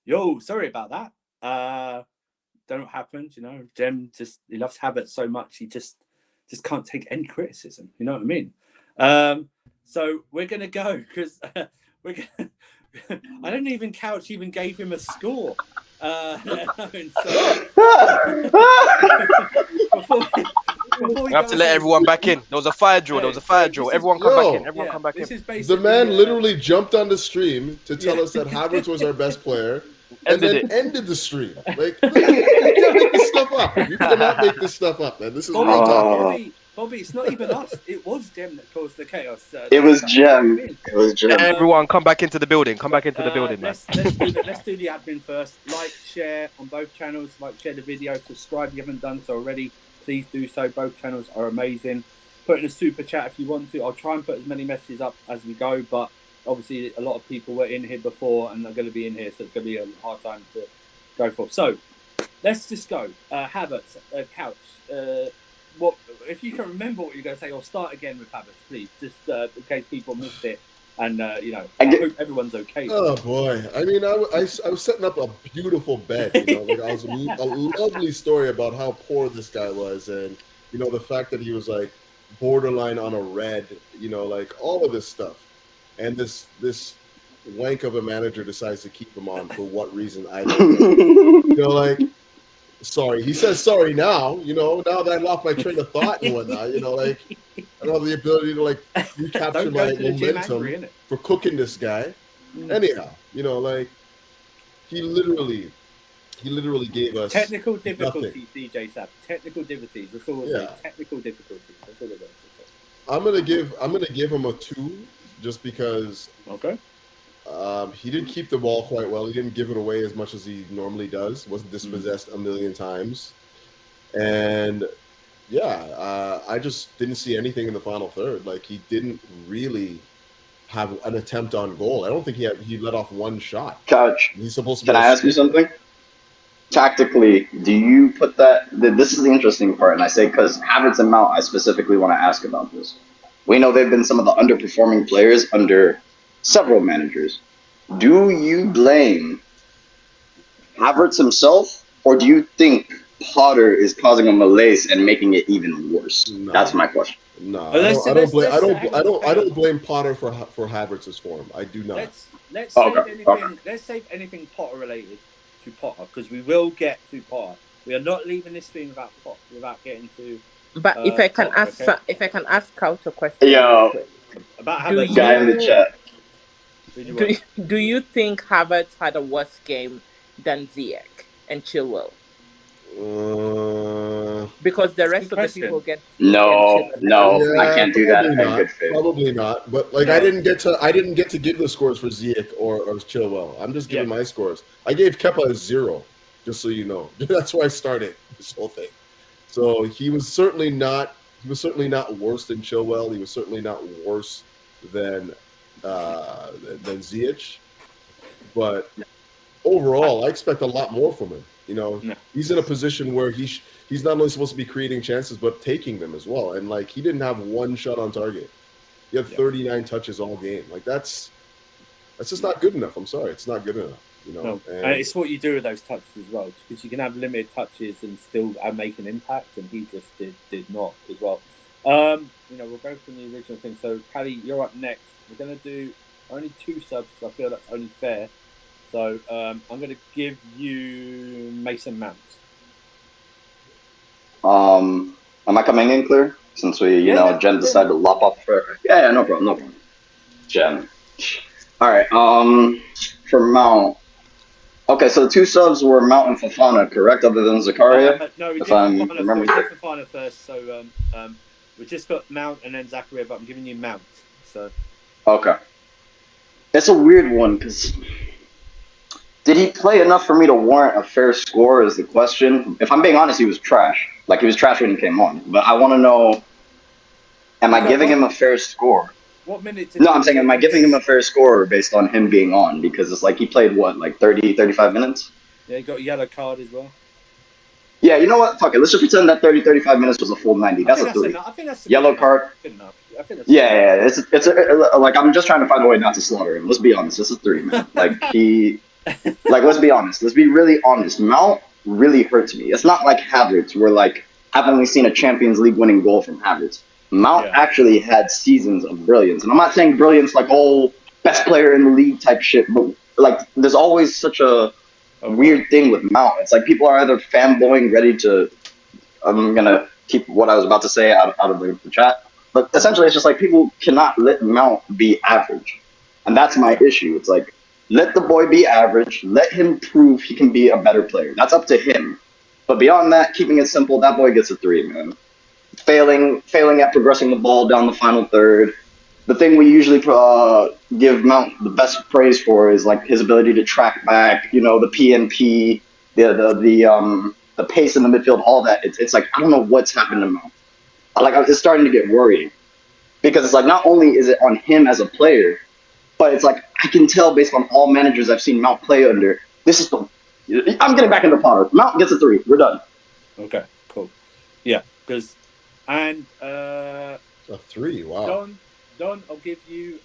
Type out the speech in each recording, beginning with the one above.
Yo, sorry about that. Don't know what happened. Jem he loves Habit so much he just can't take any criticism. You know what I mean? So we're gonna go because we're gonna. I don't even Couch even gave him a score. So before we We have go to let ahead, everyone back in. There was a fire drill. There was a fire drill. Everyone come back in. Everyone come back in. This is The basically man literally jumped on the stream to tell Yeah. us that Havertz was our best player, and Ended then it. ended the stream. Like, you can't make this stuff up. You cannot make this stuff up, man. This is real talk. Bobby, it's not even us. It was Jem that caused the chaos. It was You know what I Jem. mean? It was Jem. Everyone come back into the building. Come back into the building, man. Let's do the admin first. Like, share on both channels. Like, share the video. Subscribe if you haven't done so already. Please do so. Both channels are amazing. Put in a super chat if you want to. I'll try and put as many messages up as we go, but obviously a lot of people were in here before and are going to be in here, so it's going to be a hard time to go for. So let's just go. Havertz, Couch. What if you can remember what you're going to say, or start again with Havertz, please, just in case people missed it. And I hope everyone's okay. Oh boy! I mean, I was setting up a beautiful bed. Like I was a lovely story about how poor this guy was, and the fact that he was like borderline on a red. Like all of this stuff, and this wank of a manager decides to keep him on for what reason I don't know. Like. Sorry. He says sorry now, now that I lost my train of thought and whatnot, like I don't have the ability to like recapture my momentum for cooking this guy. Anyhow, like he literally gave us technical difficulties, nothing. DJ Sap. Technical difficulties. That's all we'll say. Technical difficulties. That's all it is. I'm gonna give him a 2 just because he didn't keep the ball quite well. He didn't give it away as much as he normally does. Wasn't dispossessed a million times. And I just didn't see anything in the final third. Like he didn't really have an attempt on goal. I don't think he let off one shot. Couch. He's supposed to. Can I ask you something? Tactically, do you put that? This is the interesting part, and I say because Havertz and Mount, I specifically want to ask about this. We know they've been some of the underperforming players under several managers. Do you blame Havertz himself, or do you think Potter is causing a malaise and making it even worse? No. That's my question. No, I don't blame Potter for Havertz's form. I do not. Let's save anything Potter related to Potter because we will get to Potter. We are not leaving this stream without getting to. But if I can ask Couch a question. About Havertz. Guy in the chat. Do you think Havertz had a worse game than Ziyech and Chilwell? Because the rest of the people get no, I can't do that in good faith. Probably not. But like I didn't get to give the scores for Ziyech or Chilwell. I'm just giving my scores. I gave Kepa a 0, just so you know. That's why I started this whole thing. So he was certainly not worse than Chilwell. He was certainly not worse than Ziyech. But overall, I expect a lot more from him. He's in a position where he's not only supposed to be creating chances, but taking them as well. And like he didn't have one shot on target. He had 39 touches all game. Like that's just not good enough. I'm sorry, it's not good enough. And it's what you do with those touches as well, because you can have limited touches and still make an impact, and he just did not as well. We'll go from the original thing. So, Paddy, you're up next. We're going to do only 2 subs because I feel that's only fair. So, I'm going to give you Mason Mount. Am I coming in clear? Since Jen decided to lop off for. Yeah, no problem. Jen. All right. For Mount. Okay, so the 2 subs were Mount and Fofana, correct? Other than Zakaria. No, we did Fofana first. So we just got Mount and then Zakaria, but I'm giving you Mount. So. Okay. It's a weird one because did he play enough for me to warrant a fair score? Is the question. If I'm being honest, he was trash. Like he was trash when he came on. But I want to know: am I giving him a fair score? What minute? No, I'm saying, am I giving him a fair score based on him being on? Because it's like he played, like 30, 35 minutes? Yeah, he got a yellow card as well. Yeah, you know what? Fuck it. Let's just pretend that 30, 35 minutes was a full 90. That's a 3. I think that's yellow card. Good enough. I think that's It's like, I'm just trying to find a way not to slaughter him. Let's be honest. It's a 3, man. Like, he Like, let's be honest. Let's be really honest. Mount really hurts me. It's not like Havertz, where like I've only seen a Champions League winning goal from Havertz. Mount actually had seasons of brilliance, and I'm not saying brilliance like best player in the league type shit, but like there's always such a weird thing with Mount. It's like people are either fanboying ready to. I'm gonna keep what I was about to say out of the chat, but essentially it's just like people cannot let Mount be average, and that's my issue. It's like let the boy be average, let him prove he can be a better player. That's up to him. But beyond that, keeping it simple, that boy gets a 3, man. Failing at progressing the ball down the final third. The thing we usually give Mount the best praise for is like his ability to track back, you know, the PNP, the pace in the midfield, all that. It's like I don't know what's happened to Mount. Like it's starting to get worrying because it's like not only is it on him as a player, but it's like I can tell based on all managers I've seen Mount play under. This is the. I'm getting back into Potter. Mount gets a 3. We're done. Okay, cool. Yeah, because and a 3. Wow. Don, I'll give you.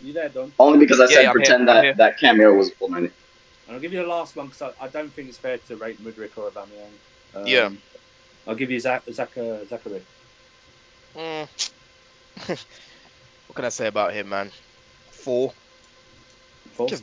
You there, Don? Only because I said pretend that cameo was full money. And I'll give you the last one because I don't think it's fair to rate Mudryk or Aubameyang. Yeah. I'll give you Zachary. What can I say about him, man? 4.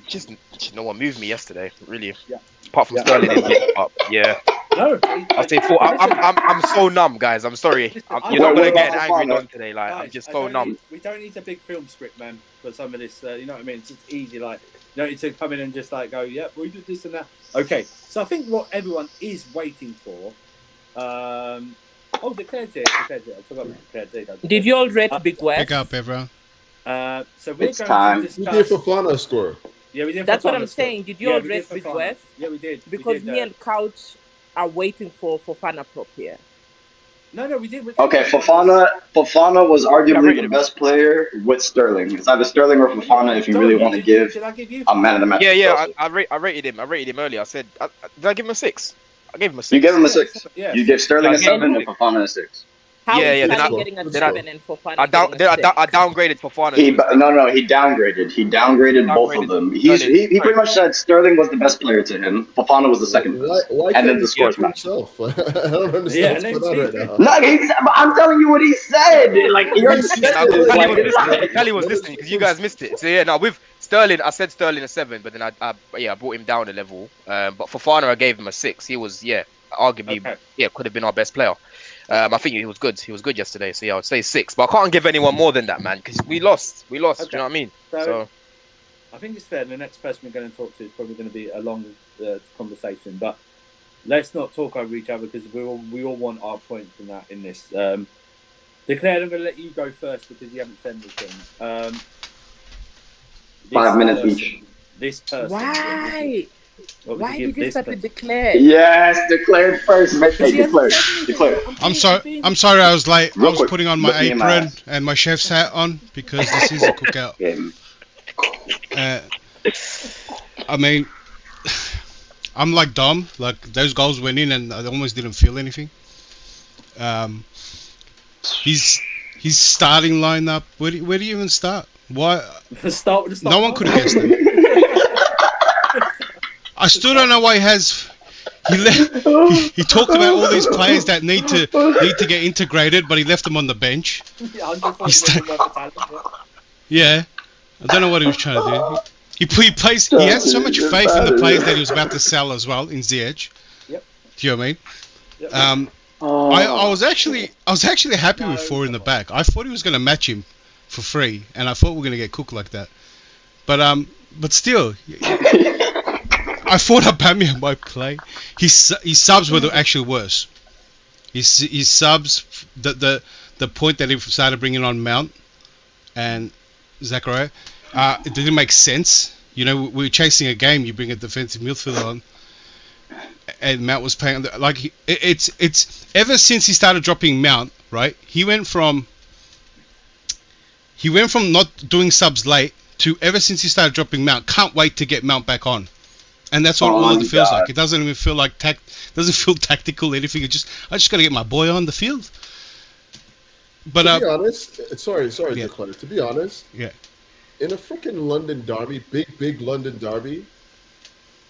Just no one moved me yesterday, really. Yeah. Apart from Sterling in the up. Yeah. No, I'll say 4. I'm so numb, guys. I'm sorry. You're not gonna get an angry Don today. Like I'm just so numb. We don't need a big film script, man, for some of this. You know what I mean? It's just easy. Like you don't need to come in and just like go, yeah, we did this and that. Okay, so I think what everyone is waiting for. Declared it. I forgot to declare it. Did you all rate Big West? Pick up, everyone. So we're It's going time. to discuss. We did Fofana score. Yeah, we did. That's what Fofana I'm score. saying. Did you all we rate did Big Fofana. West? Yeah, we did. Because we did, me and Couch are waiting for Fofana prop here. No, we did. Okay, Fofana was arguably the best player with Sterling. It's either Sterling or Fofana if you really want to give a man of the match. Yeah. I rated him. I rated him earlier. I said, did I give him a 6? I gave him a 6. You gave him a 6. Yeah. You gave Sterling a 7 and Fofana a 6. How Yeah, is then Sterling getting a 7 and Fofana I downgraded Fofana. He downgraded. He downgraded both of them. He pretty much said Sterling was the best player to him. Fofana was the second best. Why And then can't the he scores speak for match. himself? I don't understand what's going on right now. No, I'm telling you what he said. Like you're Kelly was listening because you guys missed it. So yeah, now with Sterling, I said Sterling a 7, but then I brought him down a level. But Fofana, I gave him a 6. He was arguably could have been our best player. I think he was good. He was good yesterday. So yeah, I would say 6. But I can't give anyone more than that, man, because we lost. Okay. Do you know what I mean? So I think it's fair. The next person we're going to talk to is probably going to be a long conversation, but let's not talk over each other because we all want our points in this. Declared, I'm going to let you go first because you haven't said anything. 5 minutes each. This person. Why? Why did you start with Declared? Yes, Declared first. Declared. I'm sorry. I was late. Real I was quick, putting on my apron and my chef's hat on because this is a cookout. I mean, I'm like Dom. Like those goals went in and I almost didn't feel anything. His starting lineup. Where do you even start? Why? No one could have guessed it. I still don't know why he talked about all these players that need to get integrated, but he left them on the bench. Yeah, I don't know what he was trying to do. He had so much faith in the players that he was about to sell as well in Ziyech. Yep. Do you know what I mean? I was actually happy with 4 in the back. I thought he was going to match him for free, and I thought we were going to get cooked like that. But still. I thought Aubameyang might play. His subs were actually worse. His subs, the point that he started bringing on Mount and Zachariah, it didn't make sense. You know, we were chasing a game. You bring a defensive midfielder on, and Mount was playing like it's ever since he started dropping Mount. Right, he went from not doing subs late to ever since he started dropping Mount. Can't wait to get Mount back on. And that's what all it feels like. It doesn't even feel like doesn't feel tactical or anything. I just got to get my boy on the field. But to be honest, sorry, Declan. To be honest, yeah, in a freaking London derby, big London derby,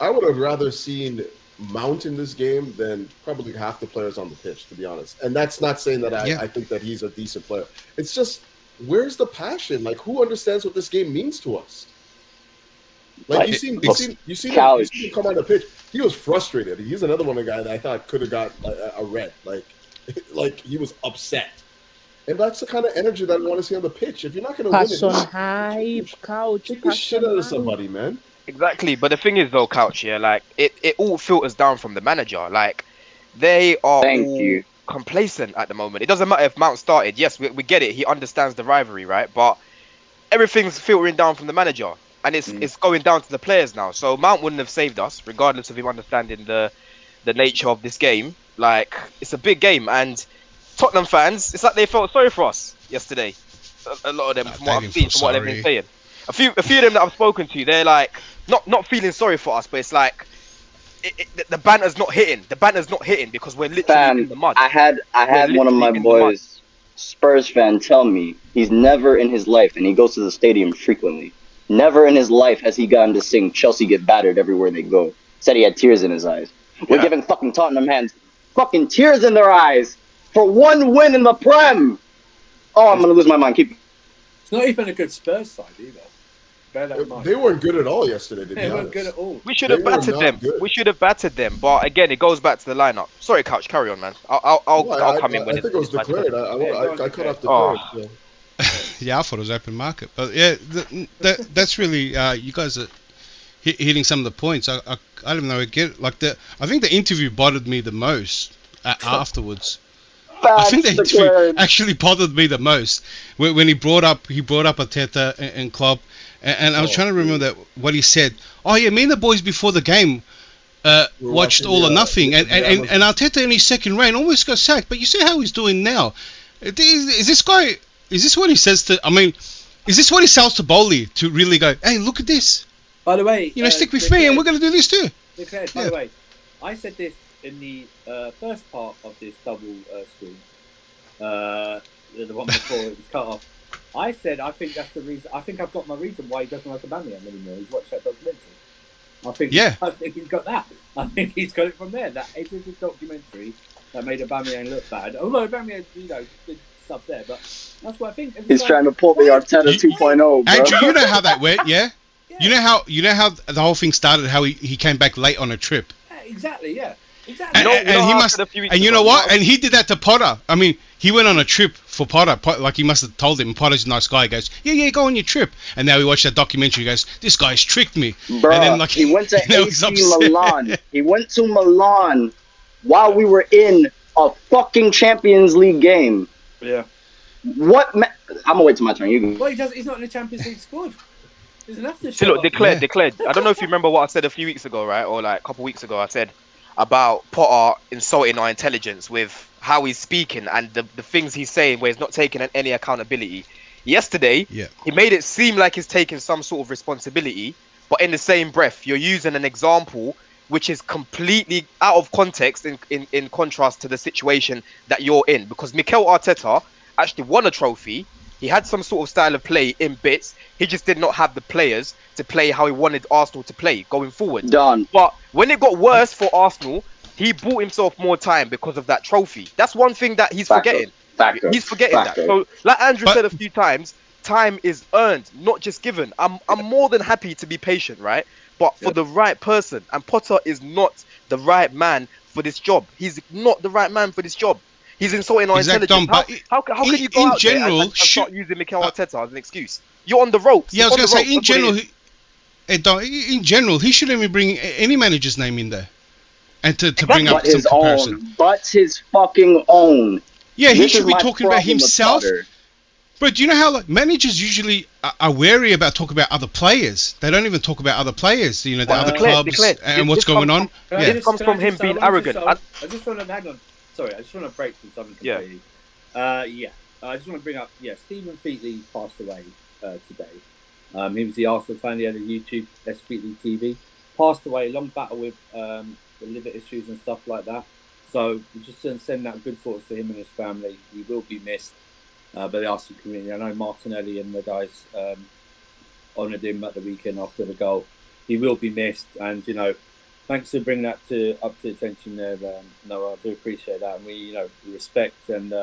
I would have rather seen Mount in this game than probably half the players on the pitch, to be honest. And that's not saying that I think that he's a decent player. It's just, where's the passion? Like, who understands what this game means to us? Like, you seen him come on the pitch. He was frustrated. He's another one of the guys that I thought could have got a red. Like he was upset. And that's the kind of energy that I want to see on the pitch. If you're not going to win it, hype, Couch. Take the shit out of somebody, man. Exactly, but the thing is though, Couch, yeah, like it all filters down from the manager. Like they are all complacent at the moment. It doesn't matter if Mount started. Yes, we get it. He understands the rivalry, right? But everything's filtering down from the manager, and it's going down to the players now. So Mount wouldn't have saved us, regardless of him understanding the nature of this game. Like, it's a big game, and Tottenham fans, it's like they felt sorry for us yesterday. A lot of them, from what I've seen, from what they've been saying. A few of them that I've spoken to, they're like not feeling sorry for us, but it's like the banter's not hitting. The banter's not hitting because we're literally in the mud. I had one of my boys, Spurs fan, tell me he's never in his life, and he goes to the stadium frequently. Never in his life has he gotten to sing "Chelsea get battered" everywhere they go. Said he had tears in his eyes. We're giving fucking Tottenham fans fucking tears in their eyes for one win in the Prem. Oh, I'm gonna lose my mind. It's not even a good Spurs side either. They weren't good at all yesterday. They weren't good at all. We should have battered them. We should have battered them. But again, it goes back to the lineup. Sorry, Couch. Carry on, man. I'll come in when I think it was declared. I cut off the card. Yeah, I thought it was open market. But yeah, that's really you guys are hitting some of the points. I don't even know. I think the interview bothered me the most afterwards. I think the interview actually bothered me the most when he brought up Arteta and Klopp, and I was trying to remember what he said. Oh yeah, me and the boys before the game watched All or Nothing, and Arteta in his second reign almost got sacked. But you see how he's doing now. Is this guy? Is this what he says to? I mean, is this what he sells to Bowley to really go? Hey, look at this. By the way, stick with me, and we're going to do this too. By the way, I said this in the first part of this double screen, the one before it was cut off. I said I think that's the reason. I think I've got my reason why he doesn't like Aubameyang anymore. He's watched that documentary. I think he's got that. I think he's got it from there. That it is a documentary that made Aubameyang look bad. Although Aubameyang, did stuff there, but that's what I think. He's trying to pull the Arteta 2.0. Bro. Andrew, you know how that went, yeah? You know how the whole thing started. How he came back late on a trip. Exactly. Yeah. Exactly. And he must. And you know what? And he did that to Potter. I mean, he went on a trip for Potter. Like he must have told him. Potter's a nice guy. He goes, yeah, go on your trip. And now he watched that documentary. He goes, this guy's tricked me. Bro, and then, he went to AC Milan. He went to Milan while we were in a fucking Champions League game. Yeah. I'm gonna wait till my turn. You go. Well, he's not in the Champions League squad. There's enough to show. Look, declared. I don't know if you remember what I said a few weeks ago, right? Or like a couple weeks ago, I said about Potter insulting our intelligence with how he's speaking and the things he's saying where he's not taking any accountability. Yesterday, he made it seem like he's taking some sort of responsibility, but in the same breath, you're using an example which is completely out of context in contrast to the situation that you're in. Because Mikel Arteta actually won a trophy. He had some sort of style of play in bits. He just did not have the players to play how he wanted Arsenal to play going forward. Done. But when it got worse for Arsenal, he bought himself more time because of that trophy. That's one thing that he's forgetting. He's forgetting that. So, like Andrew said a few times, time is earned, not just given. I'm more than happy to be patient, right? But for the right person. And Potter is not the right man for this job. He's not the right man for this job. He's insulting our intelligence. How can you go out there and start using Mikel Arteta as an excuse? You're on the ropes. Yeah, I was going to say, in general, he shouldn't even bring any manager's name in there. And to bring up some comparison. But his fucking own. Yeah, he should be talking about himself. But do you know how managers usually are wary about talking about other players? They don't even talk about other players, the other clubs and what's going on. It comes from him being arrogant. I just want to hang on. Sorry, I just want to break from something completely. I just want to bring up, Stephen Featley passed away today. He was the Arsenal fan. He had a YouTube, S Featley TV. Passed away, long battle with the liver issues and stuff like that. So we're just going to send out good thoughts to him and his family. He will be missed by the Arsenal community. I know Martinelli and the guys honoured him at the weekend after the goal. He will be missed, and thanks for bringing that up to attention there, Noah. I do appreciate that, and we respect and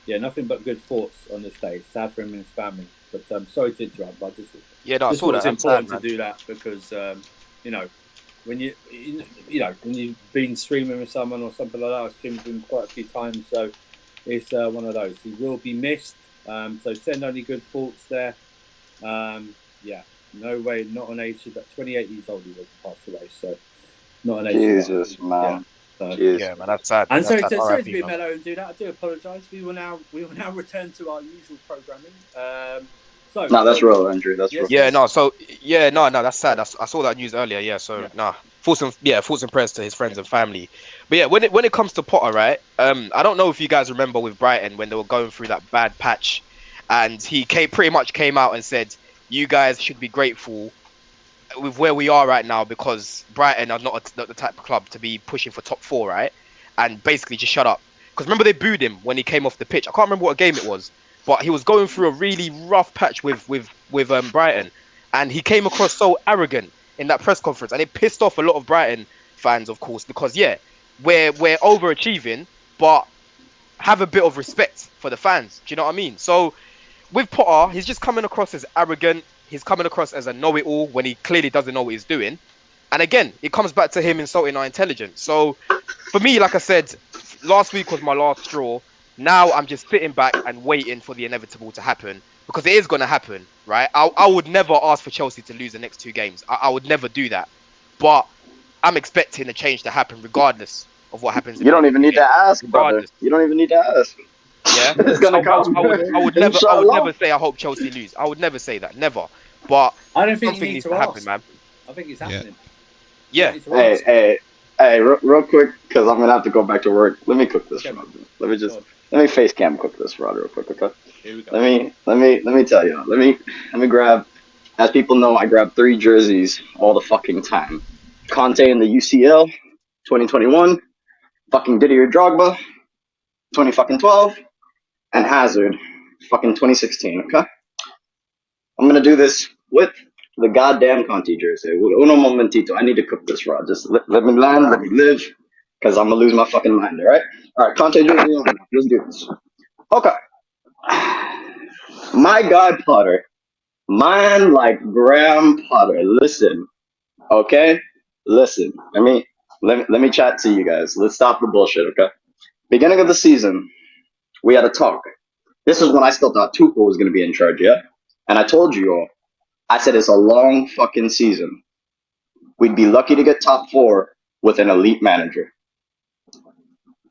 nothing but good thoughts on this day. Sad for him and his family, but sorry to interrupt, but I saw that. It's important to do that because when you've been streaming with someone or something like that, I've streamed with him quite a few times, so it's one of those. He will be missed. So send only good thoughts there. No way, not an age. But 28 years old he was passed away, so not an age. Jesus, man. Man, that's sad. And that's sorry to be mellow and do that. I do apologise. We will now return to our usual programming. No, that's real, Andrew. That's real. That's sad. I saw that news earlier. Thoughts and prayers to his friends and family. But when it comes to Potter, right? I don't know if you guys remember with Brighton when they were going through that bad patch, and he pretty much came out and said, "You guys should be grateful with where we are right now because Brighton are not the type of club to be pushing for top 4, right?" And basically just shut up. Because remember they booed him when he came off the pitch. I can't remember what game it was, but he was going through a really rough patch with Brighton, and he came across so arrogant in that press conference, and it pissed off a lot of Brighton fans, of course, because we're overachieving, but have a bit of respect for the fans. Do you know what I mean? So with Potter, he's just coming across as arrogant. He's coming across as a know-it-all when he clearly doesn't know what he's doing. And again, it comes back to him insulting our intelligence. So for me, like I said, last week was my last straw. Now I'm just sitting back and waiting for the inevitable to happen because it is going to happen, right? I would never ask for Chelsea to lose the next 2 games. I would never do that. But I'm expecting a change to happen regardless of what happens. You don't even need to ask, brother. You don't even need to ask. Yeah, it's gonna come. I would never say I hope Chelsea lose. I would never say that, never. But I don't think something needs to happen, man. I think it's happening. Yeah. Hey, real quick, because I'm gonna have to go back to work. Let me cook this. Let me face cam cook this, Rod, real quick, okay? Here we go. Let me tell you. Let me grab. As people know, I grab 3 jerseys all the fucking time. Conte in the UCL, 2021. Fucking Didier Drogba, 2012. And Hazard, fucking 2016, okay? I'm gonna do this with the goddamn Conte jersey. Uno momentito. I need to cook this, Rod. Just let me land, let me live, because I'm gonna lose my fucking mind, alright? Alright, Conte jersey on. Let's do this. Okay. My God Potter. Man like Graham Potter. Listen. Okay? Listen. Let me chat to you guys. Let's stop the bullshit, okay? Beginning of the season, we had a talk. This is when I still thought Tuchel was going to be in charge, yeah? And I told you all, I said it's a long fucking season. We'd be lucky to get top 4 with an elite manager.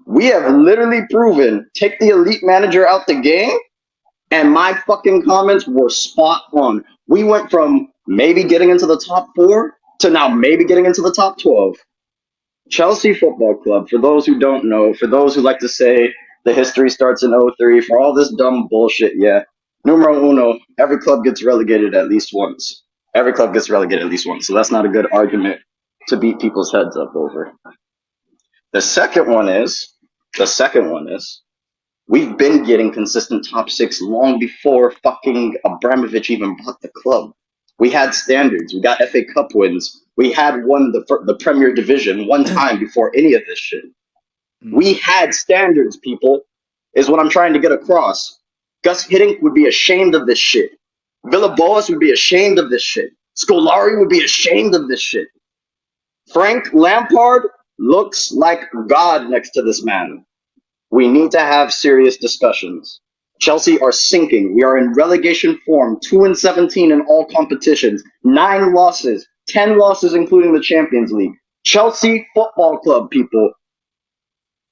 We have literally proven, take the elite manager out the game, and my fucking comments were spot on. We went from maybe getting into the top 4 to now maybe getting into the top 12. Chelsea Football Club, for those who don't know, for those who like to say the history starts in 03, for all this dumb bullshit, numero uno, every club gets relegated at least once. Every club gets relegated at least once, so that's not a good argument to beat people's heads up over. The second one is, we've been getting consistent top 6 long before fucking Abramovich even bought the club. We had standards. We got FA Cup wins. We had won the Premier Division one time before any of this shit. We had standards, people, is what I'm trying to get across. Gus Hiddink would be ashamed of this shit. Villas-Boas would be ashamed of this shit. Scolari would be ashamed of this shit. Frank Lampard looks like God next to this man. We need to have serious discussions. Chelsea are sinking. We are in relegation form, 2-17 in all competitions, 9 losses, 10 losses including the Champions League. Chelsea Football Club, people.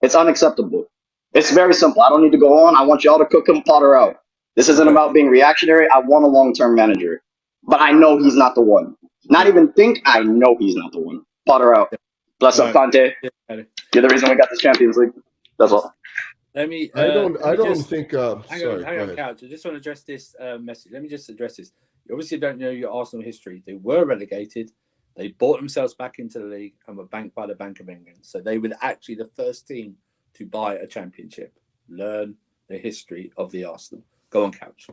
It's unacceptable. It's very simple. I don't need to go on. I want y'all to cook him Potter out. This isn't about being reactionary. I want a long-term manager. But I know he's not the one. Not even think, I know he's not the one. Potter out. Bless up, Conte. You're the reason we got this Champions League. That's all. Let me. I don't think. Hang on, Couch. I just want to address this message. Let me just address this. You obviously don't know your Arsenal history. They were relegated. They bought themselves back into the league and were banked by the Bank of England. So they were actually the first team to buy a championship. Learn the history of the Arsenal. Go on, Couch.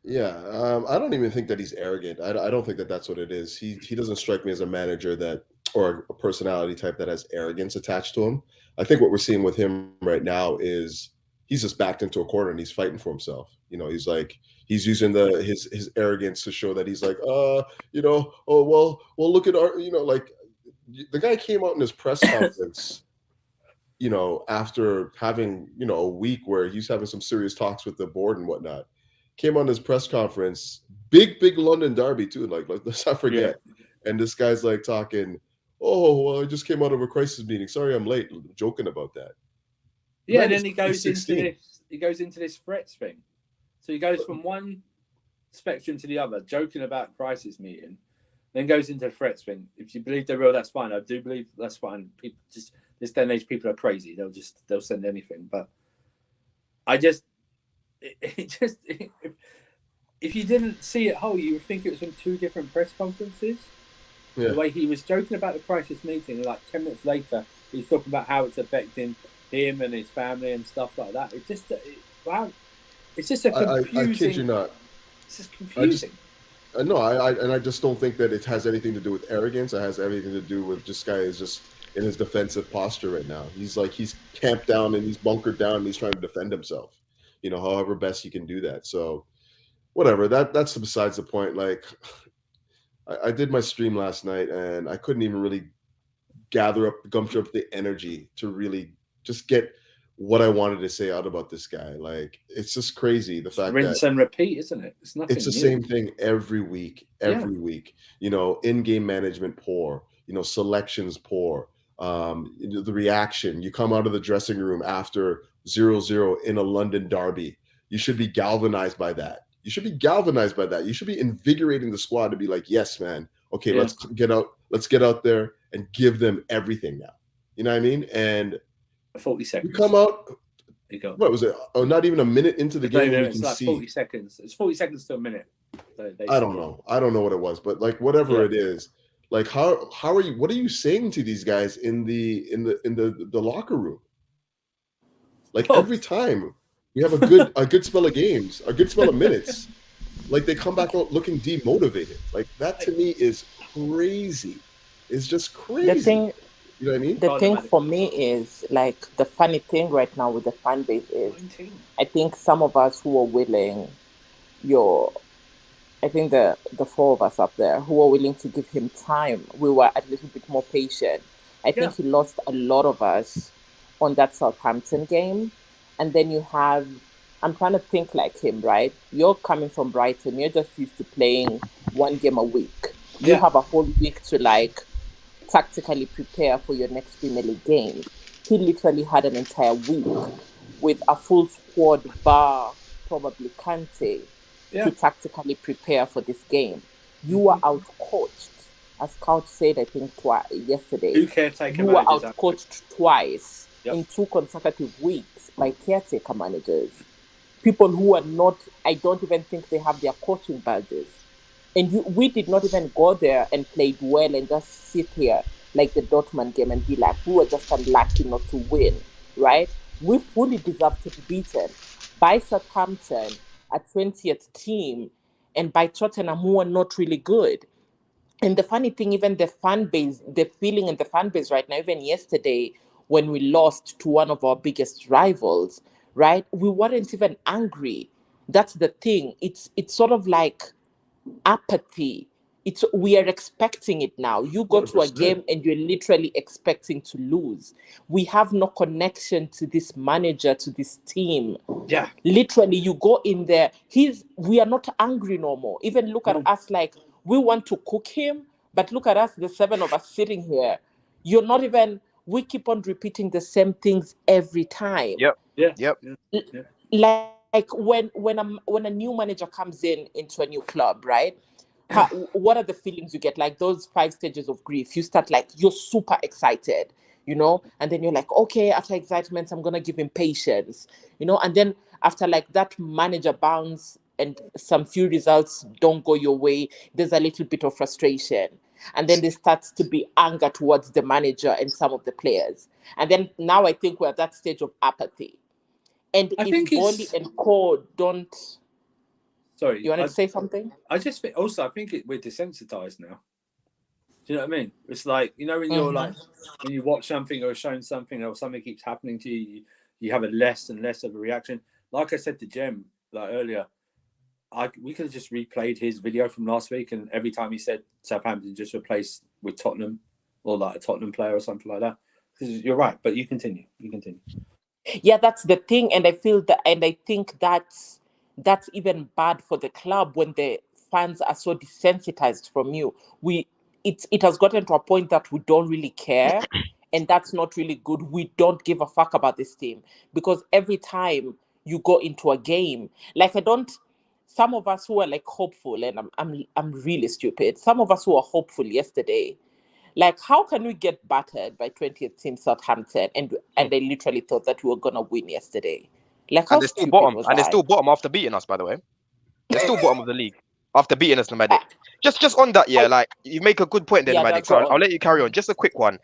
Yeah, I don't even think that he's arrogant. I don't think that that's what it is. He doesn't strike me as a manager that or a personality type that has arrogance attached to him. I think what we're seeing with him right now is he's just backed into a corner and he's fighting for himself. He's like he's using his arrogance to show that he's like, oh well, look at our, like the guy came out in his press conference, after having, a week where he's having some serious talks with the board and whatnot. Came on his press conference, big London derby too. Like let's not forget. Yeah. And this guy's like talking, oh, well, I just came out of a crisis meeting. Sorry, I'm late. Joking about that. Yeah, and then he goes into this threats thing. So he goes from one spectrum to the other, joking about crisis meeting, then goes into threats thing. If you believe they're real, that's fine. I do believe that's fine. People just this day and age, people are crazy. They'll send anything. But if you didn't see it whole, you would think it was from two different press conferences. Yeah. The way he was joking about the crisis meeting, like 10 minutes later, he's talking about how it's affecting him and his family and stuff like that. It's just a confusing. I kid you not. It's just confusing. I just don't think that it has anything to do with arrogance. It has everything to do with this guy is just in his defensive posture right now. He's camped down and he's bunkered down and he's trying to defend himself, however best he can do that. So whatever, that's besides the point. Like I did my stream last night and I couldn't even really gumption up the energy to really just get what I wanted to say out about this guy. Like, it's just crazy. The fact rinse and repeat, isn't it? It's nothing. It's the same thing every week, week. In-game management poor, selections poor. The reaction, you come out of the dressing room after 0-0 in a London derby. You should be galvanized by that. You should be invigorating the squad to be like, yes, man. Okay, let's get out there and give them everything now. You know what I mean? And 40 seconds. You come out. What was it? Oh, not even a minute into the game. It's like 40 seconds. It's 40 seconds to a minute. I don't know. I don't know what it was, but like whatever it is, like how are you? What are you saying to these guys in the locker room? Like every time we have a good spell of games, a good spell of minutes, like they come back out looking demotivated. Like that to me is crazy. It's just crazy. You know what I mean? The thing for me is, like, the funny thing right now with the fan base is, I think some of us who are willing, I think the four of us up there who are willing to give him time, we were a little bit more patient. I think he lost a lot of us on that Southampton game. And then you have, I'm trying to think like him, right? You're coming from Brighton. You're just used to playing one game a week. You have a whole week to, like, tactically prepare for your next Premier League game. He literally had an entire week with a full squad bar probably Kante to tactically prepare for this game. You were out-coached, as Couch said, I think, yesterday. You were out-coached twice in 2 consecutive weeks by caretaker managers. People who are not, I don't even think they have their coaching badges. And we did not even go there and played well and just sit here like the Dortmund game and be like, we were just unlucky not to win, right? We fully deserve to be beaten by Southampton, a 20th team, and by Tottenham, who are not really good. And the funny thing, even the fan base, the feeling in the fan base right now, even yesterday when we lost to one of our biggest rivals, right? We weren't even angry. That's the thing. It's sort of like apathy. We are expecting it now. You go 100%. To a game and you're literally expecting to lose. We have no connection to this manager, to this team. Yeah. Literally, you go in there. We are not angry no more. Even look at us like we want to cook him, but look at us, the 7 of us sitting here. You're not even. We keep on repeating the same things every time. Yep. Like when a new manager comes into a new club, right? What are the feelings you get? Like those 5 stages of grief. You start like you're super excited, and then you're like, okay, after excitement, I'm gonna give him patience, and then after like that manager bounce and some few results don't go your way, there's a little bit of frustration. And then there starts to be anger towards the manager and some of the players. And then now I think we're at that stage of apathy. And if Bolly and Co don't... Sorry. You want to say something? I just think, also, I think we're desensitized now. Do you know what I mean? It's like, you know, when you're like, when you watch something or shown something or something keeps happening to you, you have a less and less of a reaction. Like I said to Jem like earlier, we could have just replayed his video from last week, and every time he said Southampton just replaced with Tottenham or like a Tottenham player or something like that. Because you're right, but you continue. Yeah, that's the thing, and I feel that, and I think that's even bad for the club when the fans are so desensitized from you. It has gotten to a point that we don't really care, and that's not really good. We don't give a fuck about this team because every time you go into a game, like some of us who are like hopeful, and I'm really stupid. Some of us who are hopeful yesterday, like, how can we get battered by 20th team Southampton and they literally thought that we were gonna win yesterday? Like, how And they're still stupid bottom. was And they're I? still bottom after beating us, by the way. They're still bottom of the league after beating us, Nomadic. Just on that, yeah, like you make a good point there, Yeah, Nomadic. that's So I'll all. let you carry on. Just a quick one.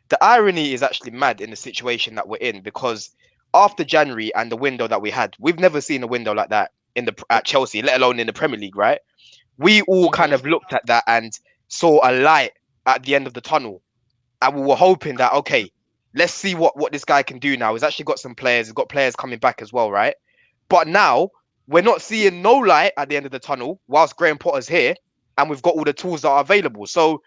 The irony is actually mad in the situation that we're in because after January and the window that we had, we've never seen a window like that at Chelsea, let alone in the Premier League, right? We all kind of looked at that and saw a light at the end of the tunnel, and we were hoping that okay, let's see what this guy can do now. He's actually got some players. He's got players coming back as well, right? But now we're not seeing no light at the end of the tunnel whilst Graham Potter's here, and we've got all the tools that are available. So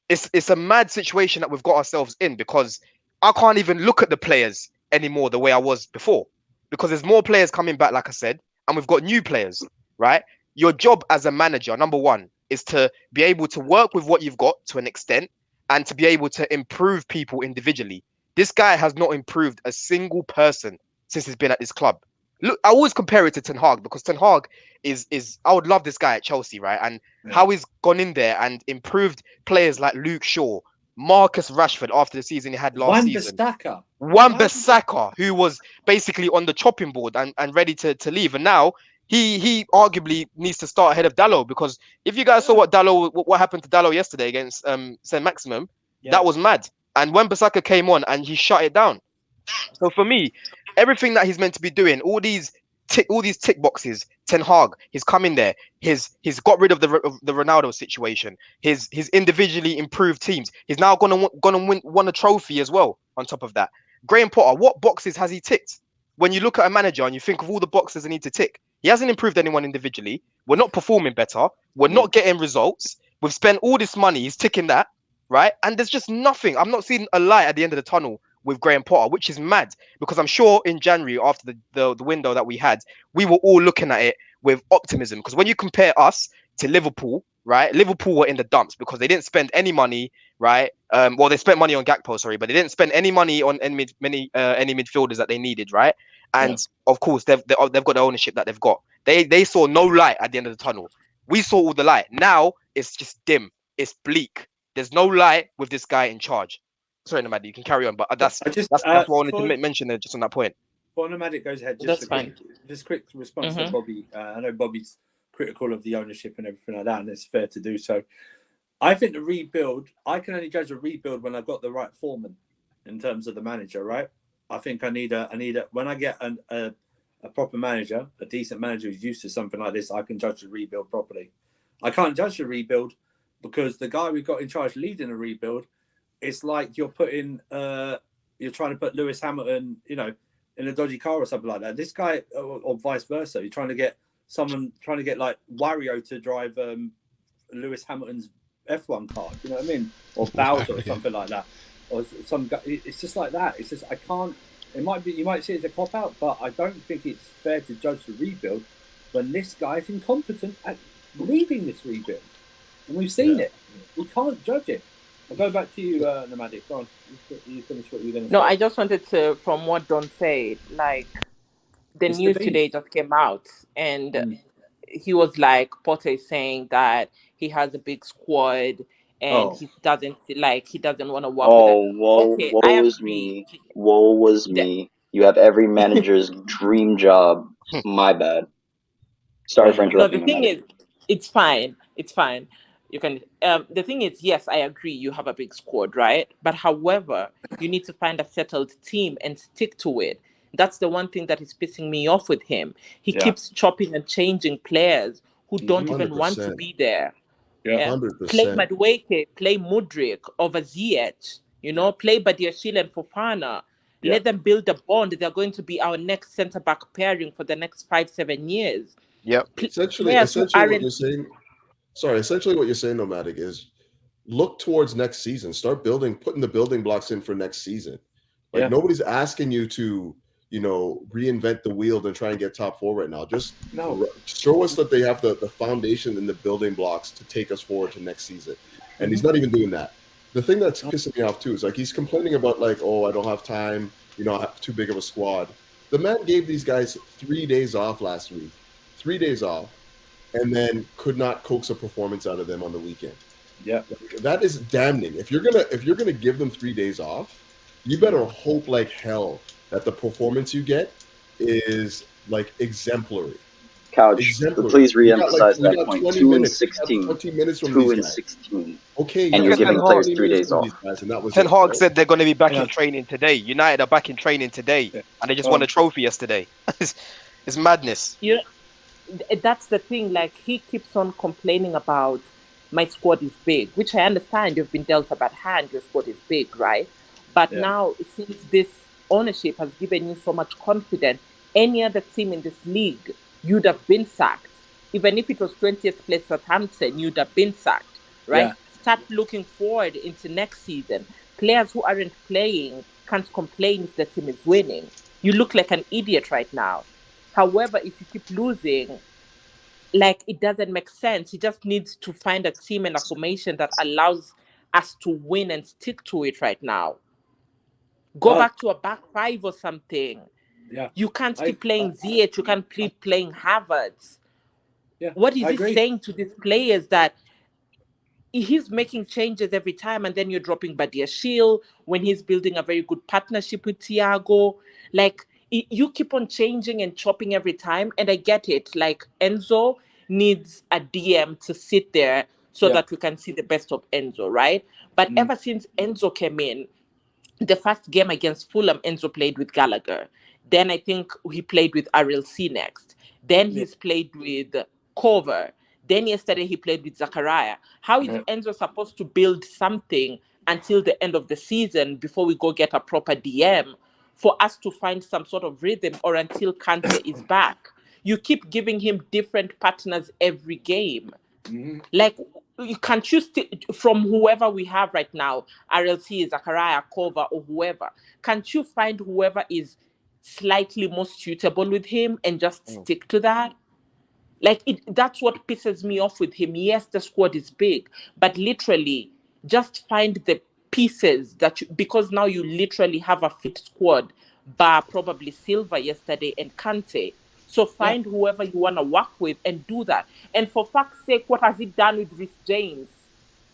it's a mad situation that we've got ourselves in because I can't even look at the players anymore the way I was before because there's more players coming back, like I said, and we've got new players, right? Your job as a manager, number one, is to be able to work with what you've got to an extent and to be able to improve people individually. This guy has not improved a single person since he's been at this club. Look, I always compare it to Ten Hag because Ten Hag is I would love this guy at Chelsea, right? And how he's gone in there and improved players like Luke Shaw, Marcus Rashford after the season he had last season. Wan-Bissaka, who was basically on the chopping board and ready to leave. And now he arguably needs to start ahead of Dalot because if you guys saw what happened to Dalot yesterday against Saint Maximum, that was mad. And Wan-Bissaka came on and he shut it down. So for me, everything that he's meant to be doing, all these tick boxes, Ten Hag, he's come in there. He's got rid of the Ronaldo situation. He's individually improved teams. He's now gonna won a trophy as well. On top of that, Graham Potter, what boxes has he ticked? When you look at a manager and you think of all the boxes they need to tick, he hasn't improved anyone individually. We're not performing better. We're not getting results. We've spent all this money. He's ticking that, right? And there's just nothing. I'm not seeing a light at the end of the tunnel with Graham Potter, which is mad because I'm sure in January after the window that we had, we were all looking at it with optimism. Because when you compare us to Liverpool, right? Liverpool were in the dumps because they didn't spend any money, right? Well, they spent money on Gakpo, sorry, but they didn't spend any money on any midfielders that they needed, right? And of course, they've got the ownership that they've got. They saw no light at the end of the tunnel. We saw all the light. Now it's just dim. It's bleak. There's no light with this guy in charge. Sorry, Nomadic, you can carry on, but that's what I wanted to mention there, just on that point. Before Nomadic goes ahead, that's fine. Just quick response to Bobby. I know Bobby's critical of the ownership and everything like that, and it's fair to do so. I think the rebuild, I can only judge a rebuild when I've got the right foreman in terms of the manager, right? I think I need a when I get a proper manager, a decent manager who's used to something like this, I can judge the rebuild properly. I can't judge the rebuild because the guy we've got in charge leading a rebuild, it's like you're trying to put Lewis Hamilton, in a dodgy car or something like that. This guy, or vice versa, you're trying to get like Wario to drive Lewis Hamilton's F1 car. Do you know what I mean? Or Bowser or something like that. Or some guy. It's just like that. It's just I can't. It might be. You might see it as a cop out, but I don't think it's fair to judge the rebuild when this guy's incompetent at leading this rebuild, and we've seen it. We can't judge it. I'll go back to you, Nomadic. Go on. You finish what you were going to say. No, I just wanted to, from what Don said, like, the news today just came out, and he was like, Potter is saying that he has a big squad, and he doesn't want to work with it. Woe was me. Woe was me. You have every manager's dream job. My bad. Sorry for interrupting. No, the thing is, it's fine. It's fine. You can. The thing is, yes, I agree. You have a big squad, right? But however, you need to find a settled team and stick to it. That's the one thing that is pissing me off with him. He keeps chopping and changing players who don't even want to be there. Yeah. Play 100%. Madueke, play Mudrik over Ziyech, play Badiashile and Fofana. Let them build a bond. They're going to be our next centre back pairing for the next 5-7 years. Yep. Players who Essentially, what aren't. you're saying. Sorry, essentially what you're saying, Nomadic, is look towards next season. Start putting the building blocks in for next season. Like nobody's asking you to, reinvent the wheel and try and get top four right now. Just show us that they have the foundation and the building blocks to take us forward to next season. And he's not even doing that. The thing that's pissing me off too is like he's complaining about like, oh, I don't have time. I have too big of a squad. The man gave these guys 3 days off last week. 3 days off. And then could not coax a performance out of them on the weekend. Yeah, that is damning. If you're gonna give them 3 days off, you better hope like hell that the performance you get is like exemplary. Couch, please re-emphasize that point. 20 2 minutes. and 16. 20 minutes from 2 these and guys. 16. Okay, and you're giving players 3 days off. Guys, and that was Ten Hag said they're going to be back in training today. United are back in training today, and they just won a trophy yesterday. It's madness. Yeah, that's the thing. Like, he keeps on complaining about my squad is big, which I understand. You've been dealt a bad hand. Your squad is big, right? But now, since this ownership has given you so much confidence, any other team in this league, you'd have been sacked. Even if it was 20th place Southampton, you'd have been sacked, right? Yeah. Start looking forward into next season. Players who aren't playing can't complain if the team is winning. You look like an idiot right now. However, if you keep losing, like, it doesn't make sense. He just needs to find a team and a formation that allows us to win and stick to it right now. Go back to a back five or something. Yeah. You can't keep playing Ziyech. You can't keep playing Havertz. Yeah. What is he saying to these players that he's making changes every time, and then you're dropping Badiashile when he's building a very good partnership with Thiago? Like, you keep on changing and chopping every time, and I get it. Like, Enzo needs a DM to sit there so that we can see the best of Enzo, right? But ever since Enzo came in, the first game against Fulham, Enzo played with Gallagher. Then I think he played with Ariel C next. Then he's played with Cover. Then yesterday he played with Zachariah. How is Enzo supposed to build something until the end of the season before we go get a proper DM for us to find some sort of rhythm, or until Kante is back? You keep giving him different partners every game. Like, you can choose from whoever we have right now, RLC, Zachariah, Kova, or whoever. Can't you find whoever is slightly more suitable with him and just stick to that? Like, that's what pisses me off with him. Yes, the squad is big, but literally just find the pieces because now you literally have a fit squad, bar probably Silva yesterday and Kante. So find whoever you want to work with and do that. And for fuck's sake, what has he done with Rhys James?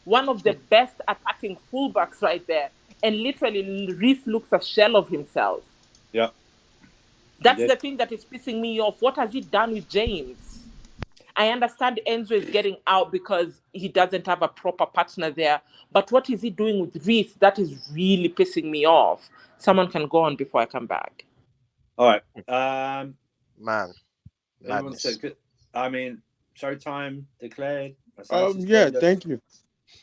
One of the best attacking fullbacks right there. And literally, Rhys looks a shell of himself. Yeah. That's the thing that is pissing me off. What has he done with James? I understand Enzo is getting out because he doesn't have a proper partner there. But what is he doing with Rhys? That is really pissing me off. Someone can go on before I come back. All right. Man. I mean, showtime declared. Yeah, thank you.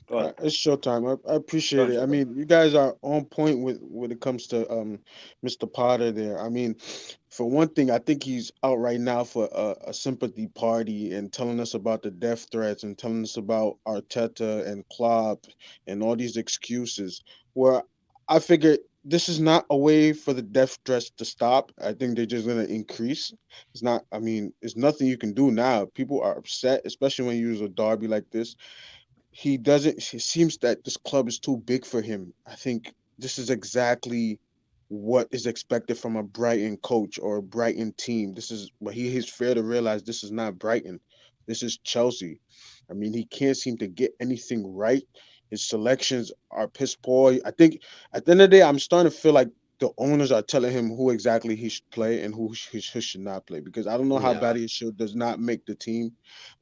It's showtime. I appreciate it. I mean, you guys are on point when it comes to Mr. Potter there. I mean, for one thing, I think he's out right now for a sympathy party and telling us about the death threats and telling us about Arteta and Klopp and all these excuses. Where I figure this is not a way for the death threats to stop. I think they're just going to increase. It's not. I mean, it's nothing you can do now. People are upset, especially when you use a derby like this. It seems that this club is too big for him. I think this is exactly what is expected from a Brighton coach or a Brighton team. He's fair to realize this is not Brighton. This is Chelsea. I mean, he can't seem to get anything right. His selections are piss poor. I think at the end of the day, I'm starting to feel like the owners are telling him who exactly he should play and who he should not play, because I don't know how Badiashile does not make the team.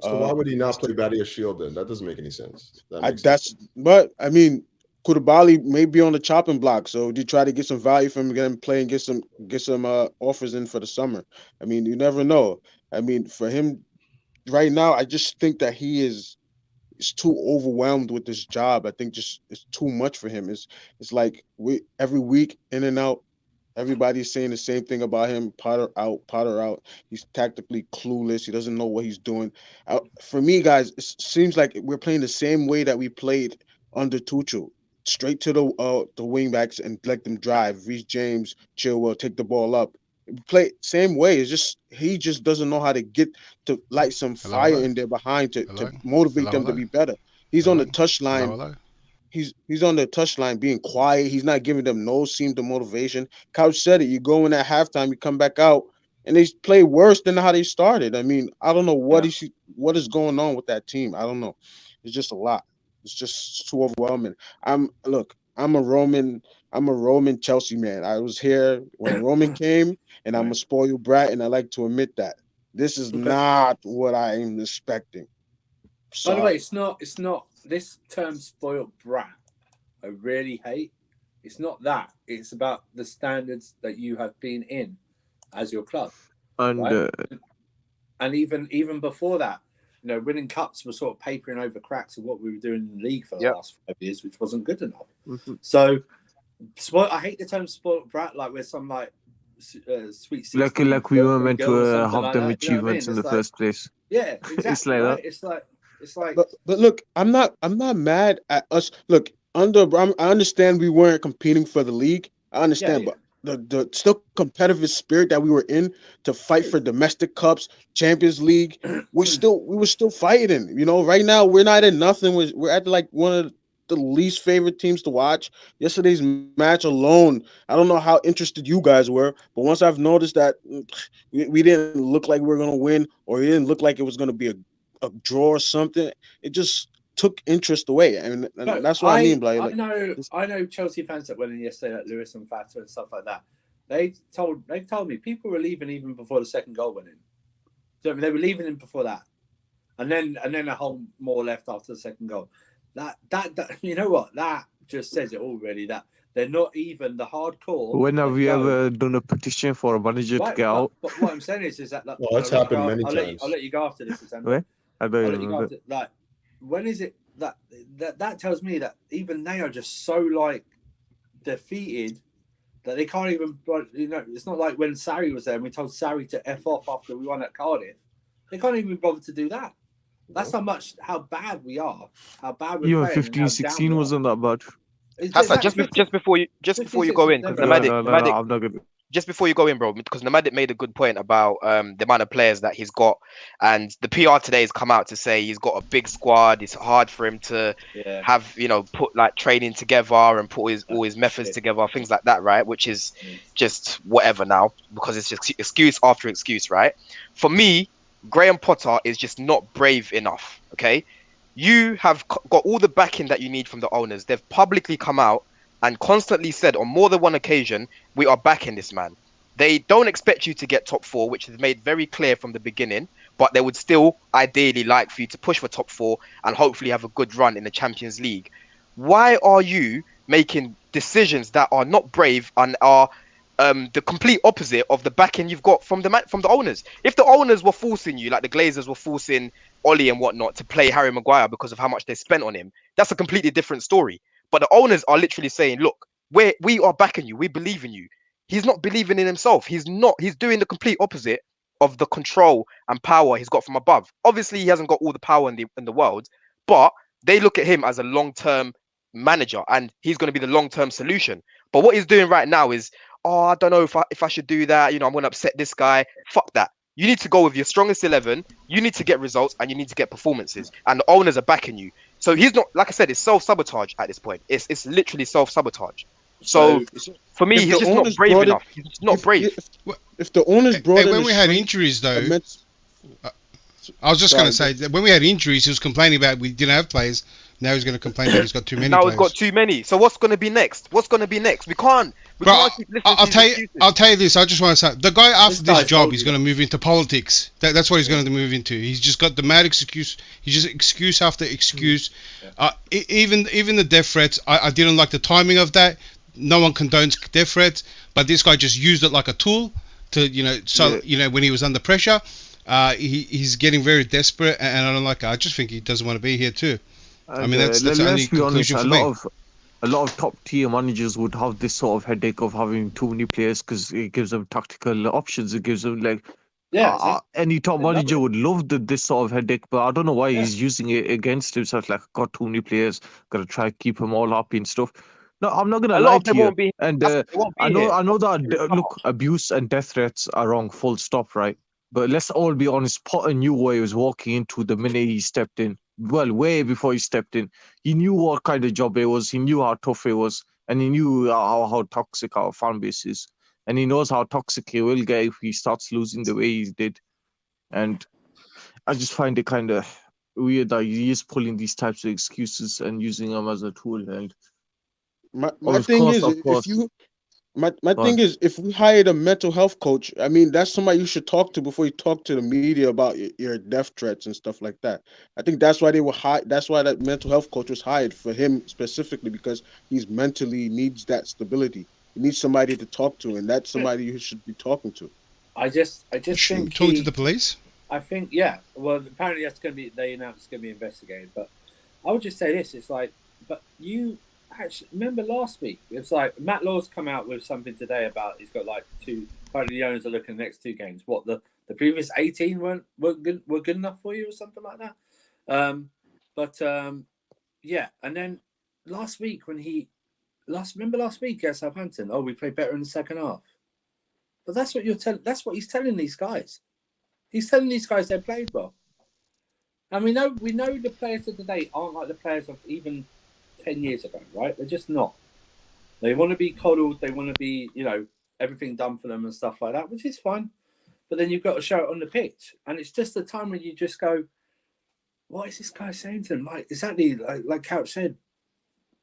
So why would he not play Badiashile then? That doesn't make any sense. But I mean, Koulibaly may be on the chopping block, so you try to get some value from him, get him play, and get some offers in for the summer. I mean, you never know. I mean, for him right now, I just think that he is is too overwhelmed with this job. I think just it's too much for him. It's like every week in and out. Everybody's saying the same thing about him. Potter out, Potter out. He's tactically clueless. He doesn't know what he's doing. For me, guys, it seems like we're playing the same way that we played under Tuchel. Straight to the wing backs and let them drive. Reece James, Chilwell, take the ball up. Play same way. It's just he just doesn't know how to get to light some fire in there behind to motivate them to be better. He's on the touchline. He's on the touchline being quiet. He's not giving them no seam to motivation. Couch said it. You go in at halftime, you come back out, and they play worse than how they started. I mean, I don't know what is going on with that team. I don't know. It's just a lot. It's just too overwhelming. I'm a Roman Chelsea man. I was here when Roman came, and I'm a spoiled brat, and I like to admit that. This is not what I am expecting. By the way, it's not this term spoiled brat. I really hate. It's not that. It's about the standards that you have been in as your club. And and even before that, winning cups was sort of papering over cracks of what we were doing in the league for the last 5 years, which wasn't good enough. Mm-hmm. So, I hate the term spoiled brat. Like we're some sweet 16 like we were meant to have like them that, achievements in the first place. Yeah, exactly. It's like that. It's like. But look, I'm not mad at us. Look, I understand we weren't competing for the league. I understand, but the still competitive spirit that we were in to fight for domestic cups, Champions League, we were still fighting. Right now we're not in nothing. We're at like one of the least favorite teams to watch. Yesterday's match alone, I don't know how interested you guys were, but once I've noticed that we didn't look like we were gonna win, or it didn't look like it was gonna be a draw or something, it just took interest away, and that's what I mean. Like, I know Chelsea fans that went in yesterday, like Lewis and Fata and stuff like that. They told me people were leaving even before the second goal went in. So they were leaving him before that, and then a whole more left after the second goal. That you know what? That just says it already. That they're not even the hardcore. When have we ever done a petition for a manager to get out? But what I'm saying is that well, that's happened many times. I'll let you go after this. I don't remember. Like, when is it that tells me that even they are just so like defeated that they can't even. It's not like when Sarri was there and we told Sarri to F off after we won at Cardiff. They can't even bother to do that. That's how bad we are. How bad we're playing. 15-16 wasn't that bad. Hassan, just before you go in, because I'm not good. Just before you go in, bro, because Nomadic made a good point about the amount of players that he's got, and the PR today has come out to say he's got a big squad. It's hard for him to have, put like training together and put all his methods together, things like that, right? Which is just whatever now, because it's just excuse after excuse, right? For me, Graham Potter is just not brave enough. Okay, you have got all the backing that you need from the owners. They've publicly come out and constantly said on more than one occasion, we are backing this man. They don't expect you to get top 4, which is made very clear from the beginning, but they would still ideally like for you to push for top 4 and hopefully have a good run in the Champions League. Why are you making decisions that are not brave and are the complete opposite of the backing you've got from the owners? If the owners were forcing you, like the Glazers were forcing Ollie and whatnot to play Harry Maguire because of how much they spent on him, that's a completely different story. But the owners are literally saying, look, we are backing you. We believe in you. He's not believing in himself. He's doing the complete opposite of the control and power he's got from above. Obviously, he hasn't got all the power in the world, but they look at him as a long-term manager and he's going to be the long-term solution. But what he's doing right now is, I don't know if I should do that. I'm going to upset this guy. Fuck that. You need to go with your strongest 11. You need to get results and you need to get performances. And the owners are backing you. So he's not, like I said, it's self-sabotage at this point. It's literally self-sabotage. So for me, he's just not brave enough. He's not brave. If the owners brought when we had injuries, though, I was just going to say that when we had injuries, he was complaining about we didn't have players. Now he's going to complain that he's got too many. Now he's got too many. So what's going to be next? We can't. I'll tell you this. I just want to say the guy after this job, he's going to move into politics. That's what he's going to move into. He's just got the mad excuse. He's just excuse after excuse. Even the death threats. I didn't like the timing of that. No one condones death threats, but this guy just used it like a tool to when he was under pressure. he's getting very desperate, and I don't like it. I just think he doesn't want to be here too. And, I mean, that's the only conclusion for me. A lot of top tier managers would have this sort of headache of having too many players because it gives them tactical options. It gives them any top manager would love this sort of headache, but I don't know why he's using it against himself. Like, got too many players, gotta try to keep them all happy and stuff. No, I'm not gonna lie to you. And I know that look, abuse and death threats are wrong, full stop, right? But let's all be honest. Potter knew what he was walking into the minute he stepped in. Well, way before he stepped in, he knew what kind of job it was. He knew how tough it was, and he knew how toxic our fan base is. And he knows how toxic he will get if he starts losing the way he did. And I just find it kind of weird that he is pulling these types of excuses and using them as a tool. And my thing is, if we hired a mental health coach, I mean, that's somebody you should talk to before you talk to the media about your death threats and stuff like that. I think that's why they were hired. That's why that mental health coach was hired for him specifically, because he's mentally needs that stability. He needs somebody to talk to, and that's somebody you should be talking to. I just think talking to the police. I think, yeah. Well, apparently that's going to be. They announced it's going to be investigated. But I would just say this: it's like, but you actually remember last week? It's like Matt Law's come out with something today about he's got like two. Apparently, the owners are looking at the next two games. What the previous 18 were good enough for you or something like that. Yeah. And then last week when remember last week at Southampton? Oh, we played better in the second half. But that's what that's what he's telling these guys. He's telling these guys they played well. And we know the players of today aren't like the players of even 10 years ago, right? They're just not. They want to be coddled. They want to be, everything done for them and stuff like that, which is fine. But then you've got to show it on the pitch. And it's just the time when you just go, what is this guy saying to them? Like, exactly like Couch said,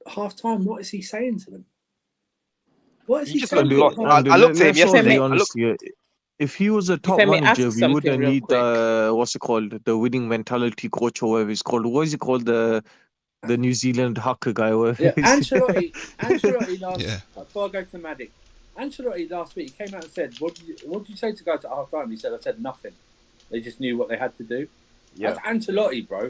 half time, what is he saying to them? What is he saying to them? I looked at him yesterday. If he was a top manager, we wouldn't need what's it called? The winning mentality coach or whatever it's called. What is it called? The New Zealand hacker guy. Yeah, Ancelotti before I go to Matic, Ancelotti last week came out and said, what did you say to guys at half time? He said, I said nothing. They just knew what they had to do. Yeah. That's Ancelotti, bro.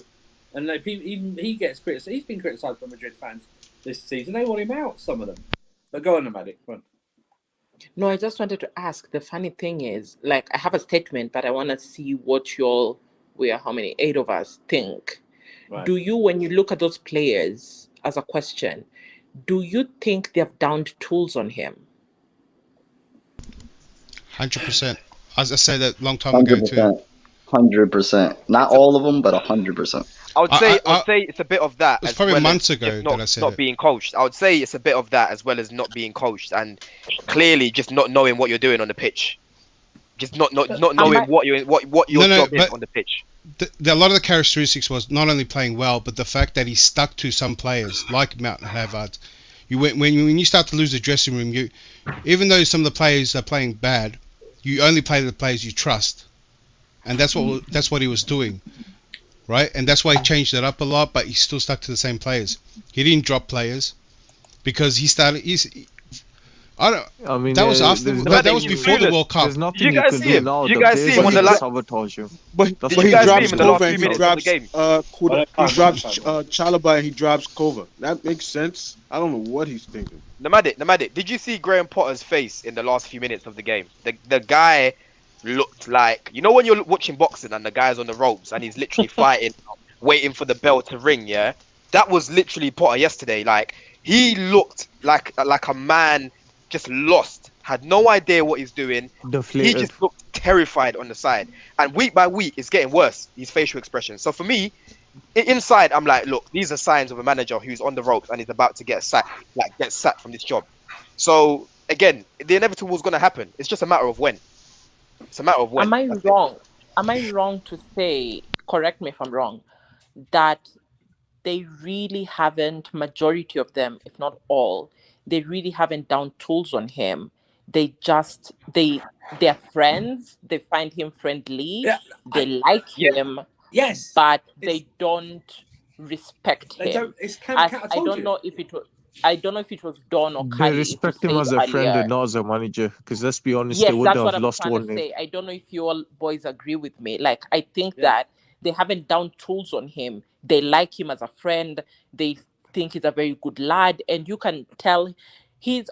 And even he gets criticised. He's been criticised by Madrid fans this season. They want him out, some of them. But go on, Matic. Go on. No, I just wanted to ask. The funny thing is, I have a statement, but I want to see what we are how many? 8 of us think. Right. Do you, when you look at those players as a question, do you think they have downed tools on him? 100%. As I said that long time ago too. 100%. Not all of them, but 100%. I would say it's a bit of that. It's probably months ago that I said not being coached. I would say it's a bit of that as well as not being coached and clearly just not knowing what you're doing on the pitch. Just not knowing what your job is on the pitch. A lot of the characteristics was not only playing well, but the fact that he stuck to some players like Mount Havertz. When you start to lose the dressing room, even though some of the players are playing bad, you only play the players you trust, and that's what he was doing. Right, and that's why he changed it up a lot, but he still stuck to the same players. He didn't drop players because he started. That was after. That was before the World Cup. You guys see him? You guys see him on the last? But he drops Kova and he drops he drops Chalobah and he drops Kova. That makes sense. I don't know what he's thinking. Nomadic. Did you see Graham Potter's face in the last few minutes of the game? The guy looked like, when you're watching boxing and the guy's on the ropes and he's literally fighting, waiting for the bell to ring. Yeah, that was literally Potter yesterday. Like, he looked like a man just lost, had no idea what he's doing. Deflated. He just looked terrified on the side, and week by week it's getting worse, his facial expression. So for me, inside I'm like, look, these are signs of a manager who's on the ropes and is about to get sacked from this job. So again, the inevitable is going to happen. It's just a matter of when. It's a matter of when. Am I wrong? Am I wrong to say, correct me if I'm wrong, that they really haven't, majority of them, if not all, they really haven't down tools on him? They're friends. They find him friendly. Yeah, they like him. Yes, but they don't respect him. I don't know if it was. I don't know if it was Don or They Kali who respect him said as a friend earlier. and not as a manager. Because let's be honest, they Yes, would that's what have I'm lost trying to one nil. say. I don't know if you all boys agree with me. Like, I think that they haven't done tools on him. They like him as a friend. They think he's a very good lad, and you can tell he's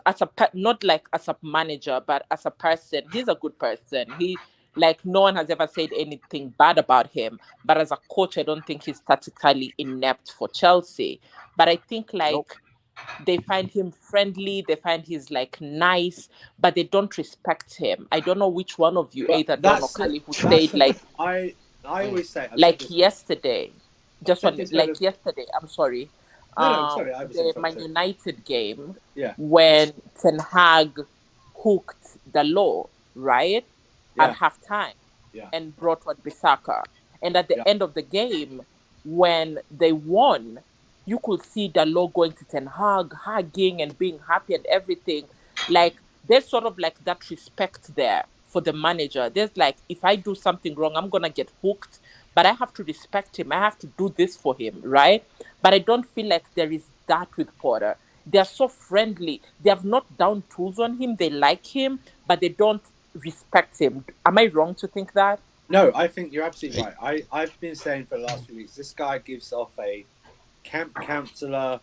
not like as a manager, but as a person, he's a good person. He like no one has ever said anything bad about him. But as a coach, I don't think he's tactically inept for Chelsea. But I think like they find him friendly, they find he's like nice, but they don't respect him. I don't know which one of you, But either Don or Kali, who said like I always say yesterday, just one like yesterday. yesterday. I'm sorry. No, sorry, I was The Man interrupted. United game, Yeah, when Ten Hag hooked the law right at halftime, and brought on Bissaka, and at the end of the game when they won, you could see the law going to Ten Hag, hugging and being happy and everything. Like there's sort of like that respect there for the manager. There's like, if I do something wrong, I'm gonna get hooked, but I have to respect him. I have to do this for him, right? But I don't feel like there is that with Potter. They're so friendly. They have not done tools on him. They like him, but they don't respect him. Am I wrong to think that? No, I think you're absolutely right. I've been saying for the last few weeks, this guy gives off a camp counselor,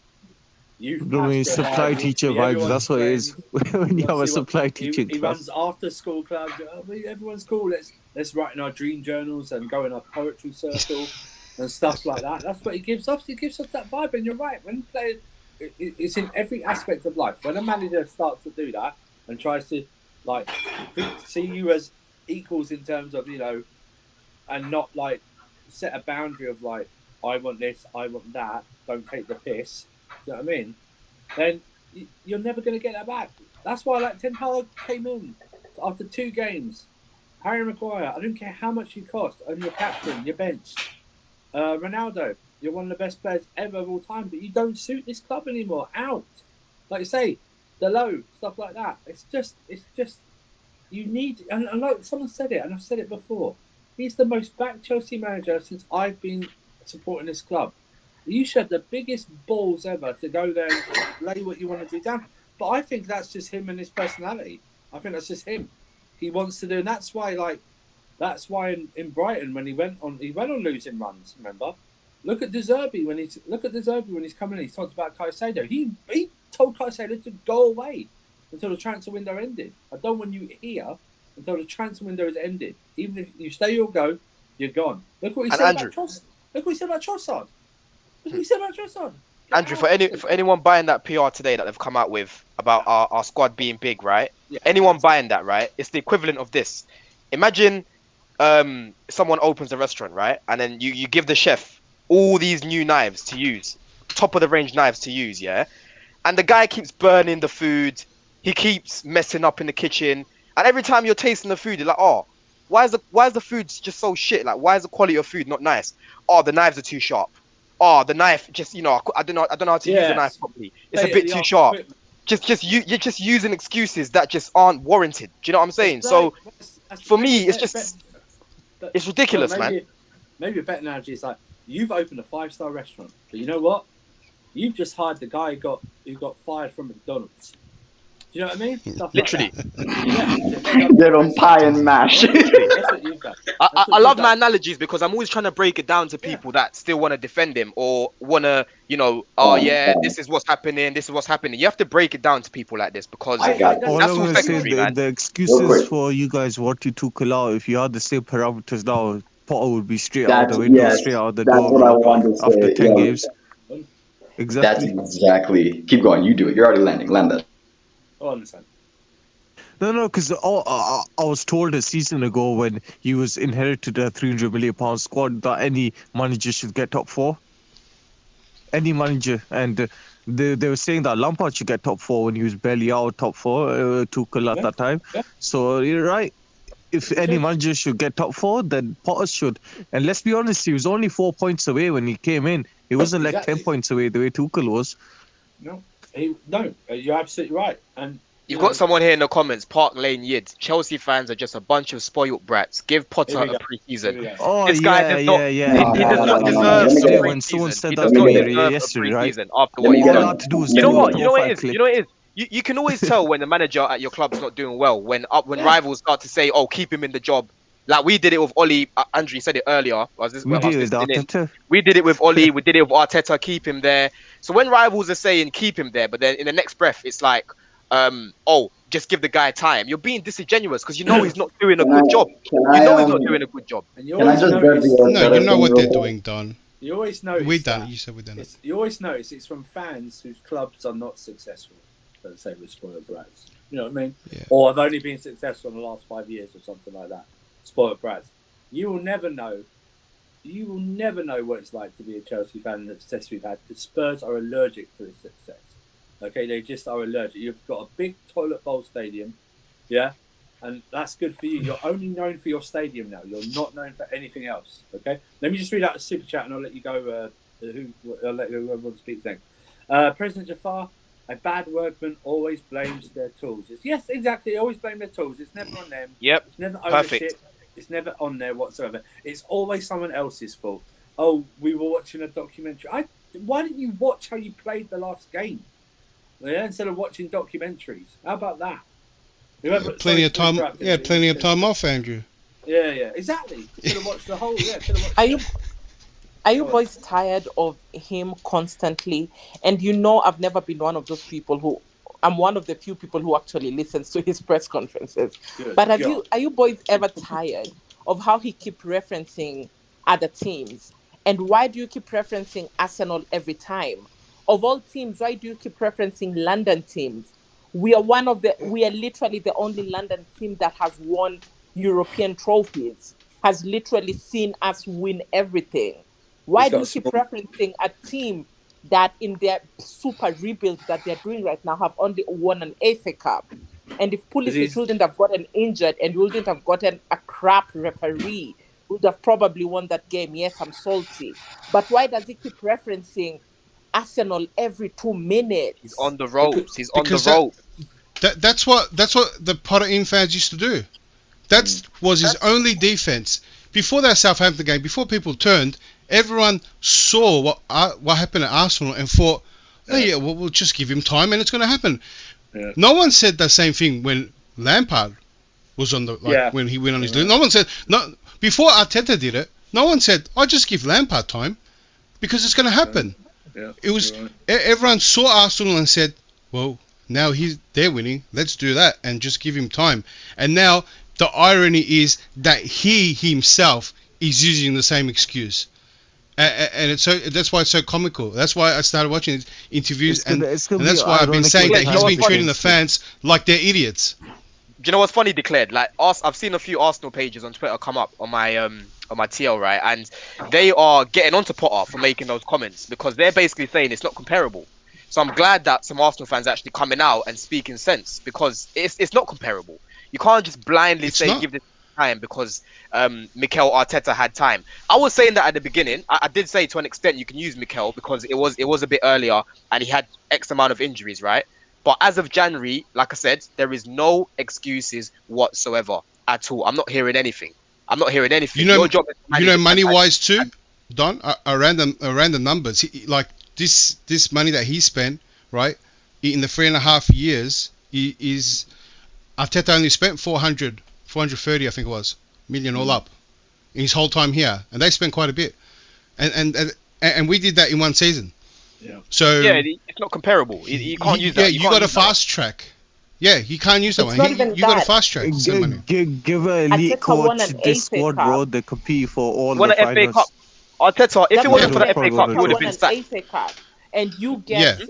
youth supply teacher vibes. That's what it is. When you have a supply teacher he runs after school clubs. Everyone's cool. Let's write in our dream journals and go in our poetry circle and stuff like that. That's what he gives off. He gives off that vibe, and you're right. When players, it's in every aspect of life. When a manager starts to do that and tries to like see you as equals in terms of, you know, and not like set a boundary of like, I want this, I want that, don't take the piss. Do you know what I mean? Then you're never going to get that back. That's why like Ten Hag came in after 2 games. Harry Maguire, I don't care how much you cost, and your captain, your bench. Ronaldo, you're one of the best players ever of all time, but you don't suit this club anymore. Out. Like you say, the low, stuff like that. It's just you need, and like someone said it, and I've said it before, he's the most backed Chelsea manager since I've been supporting this club. You should have the biggest balls ever to go there and lay what you want to do down. But I think that's just him and his personality. I think that's just him. He wants to do, and that's why in Brighton when he went on losing runs. Remember, look at De Zerbi when he's coming in. He talked about Caicedo. He told Caicedo to go away until the transfer window ended. I don't want you here until the transfer window is ended. Even if you stay or go, you're gone. Look what he said about Trossard. Look what he said about Trossard. Andrew, for anyone buying that PR today that they've come out with about our squad being big, right? Yeah, anyone buying that, right? It's the equivalent of this. Imagine someone opens a restaurant, right? And then you give the chef all these new knives to use, top of the range knives to use, yeah? And the guy keeps burning the food. He keeps messing up in the kitchen. And every time you're tasting the food, you're like, oh, why is the food just so shit? Like, why is the quality of food not nice? Oh, the knives are too sharp. Oh, the knife just, you know, I don't know how to use the knife properly. It's a bit too sharp. You're just using excuses that just aren't warranted. Do you know what I'm saying? So for me, it's just it's ridiculous, man. Maybe a better analogy is like, you've opened a 5-star restaurant, but you know what? You've just hired the guy who got fired from McDonald's. Do you know what I mean? Stuff literally. Like They're on pie and mash. That's what you've done. I love my analogies because I'm always trying to break it down to people that still want to defend him or want to, you know, this is what's happening, this is what's happening. You have to break it down to people like this because all I'm going to say, the excuses for you guys wanting to Tuchel out, if you had the same parameters now, Potter would be straight out the window, straight out the door after 10 games. Exactly. That's exactly. Keep going. You do it. You're already landing. Land that. I understand. No, because I was told a season ago when he was inherited a £300 million squad that any manager should get top 4. Any manager. And they were saying that Lampard should get top 4 when he was barely out top 4, Tuchel at that time. Yeah. So you're right. If any manager should get top 4, then Potter should. And let's be honest, he was only 4 points away when he came in. He wasn't like 10 points away the way Tuchel was. No, you're absolutely right. And You've got someone here in the comments, Park Lane Yid. Chelsea fans are just a bunch of spoiled brats. Give Potter a pre-season. Oh This guy does not. yeah. He does not Let deserve me a get it. When someone pre-season. said He that does Let me not get it. deserve a yesterday, right? pre-season after Let what me he's get All I done. had to do was You get know my what? You know what profile it is. clicked. You know what it is. You can always tell when the manager at your club's not doing well when rivals start to say, "Oh, keep him in the job." Like we did it with Oli. Andrew said it earlier. I was We did listening in. Arteta. We did it with Oli. We did it with Arteta. Keep him there. So when rivals are saying keep him there, but then in the next breath it's like, oh, just give the guy time. You're being disingenuous because you know he's not doing a good job. You know he's not doing a good job. And you Can I always just grab notice. the No, you know thing what real they're quick? doing, Don. You always notice We done that. it. You said we done it. You always notice it's from fans whose clubs are not successful. Let's say with spoiled brats. You know what I mean? Yeah. Or have only been successful in the last 5 years or something like that. Spoiled brats. You will never know. You will never know what it's like to be a Chelsea fan and the success we've had because Spurs are allergic to the success. Okay, they just are allergic. You've got a big toilet bowl stadium, yeah, and that's good for you. You're only known for your stadium now. You're not known for anything else. Okay, let me just read out the super chat and I'll let you go. I'll let whoever wants to speak next. President Jafar, a bad workman always blames their tools. Yes, exactly. They always blame their tools. It's never on them. Yep. It's never Perfect. ownership. It's never on there whatsoever. It's always someone else's fault. Oh, we were watching a documentary. Why didn't you watch how you played the last game? Yeah, instead of watching documentaries. How about that? Plenty of time. Yeah, plenty of time off, Andrew. Yeah, exactly. Could have watched the whole. Yeah, could have watched. Are you boys tired of him constantly? And I've never been one of those people who. I'm one of the few people who actually listens to his press conferences. Good. But are you boys ever tired of how he keep referencing other teams? And why do you keep referencing Arsenal every time? Of all teams, why do you keep referencing London teams? We are literally the only London team that has won European trophies, has literally seen us win everything. Why do you keep referencing a team that in their super rebuild that they're doing right now have only won an FA Cup? And if Pulisic wouldn't have gotten injured and wouldn't have gotten a crap referee, would have probably won that game. Yes, I'm salty. But why does he keep referencing Arsenal every 2 minutes? He's on the ropes. He's on the ropes. That's what the Potter in fans used to do. That was his only defense. Before that Southampton game, before people turned, everyone saw what happened at Arsenal and thought, oh yeah, well, we'll just give him time and it's going to happen. Yeah. No one said the same thing when Lampard was on when he went on his lead. No one said before Arteta did it. No one said, "I'll just give Lampard time," because it's going to happen. Yeah. It was everyone saw Arsenal and said, "Well, now they're winning. Let's do that and just give him time." And now the irony is that he himself is using the same excuse. And that's why it's so comical. That's why I started watching his interviews, and that's why I've been saying that he's been treating the fans like they're idiots. Do you know what's funny, Declared? Like, I've seen a few Arsenal pages on Twitter come up on my TL, right, and they are getting onto Potter for making those comments because they're basically saying it's not comparable. So I'm glad that some Arsenal fans are actually coming out and speaking sense because it's not comparable. You can't just blindly give this time because Mikel Arteta had time. I was saying that at the beginning. I did say to an extent you can use Mikel because it was a bit earlier and he had X amount of injuries, right? But as of January, like I said, there is no excuses whatsoever at all. I'm not hearing anything. Your job is money-wise too, Don. Around the numbers, like this money that he spent, right, in the 3.5 years, is Arteta only spent 430, I think it was, million all up in his whole time here, and they spent quite a bit, and we did that in one season. Yeah. So it's not comparable. You can't use that. Yeah, you got a fast track. Yeah, you can't use that one. You got a fast track. Give a elite coach this squad, bro. They compete for all the finals. Arteta, if it wasn't for the FA Cup, he would have been sacked. And you get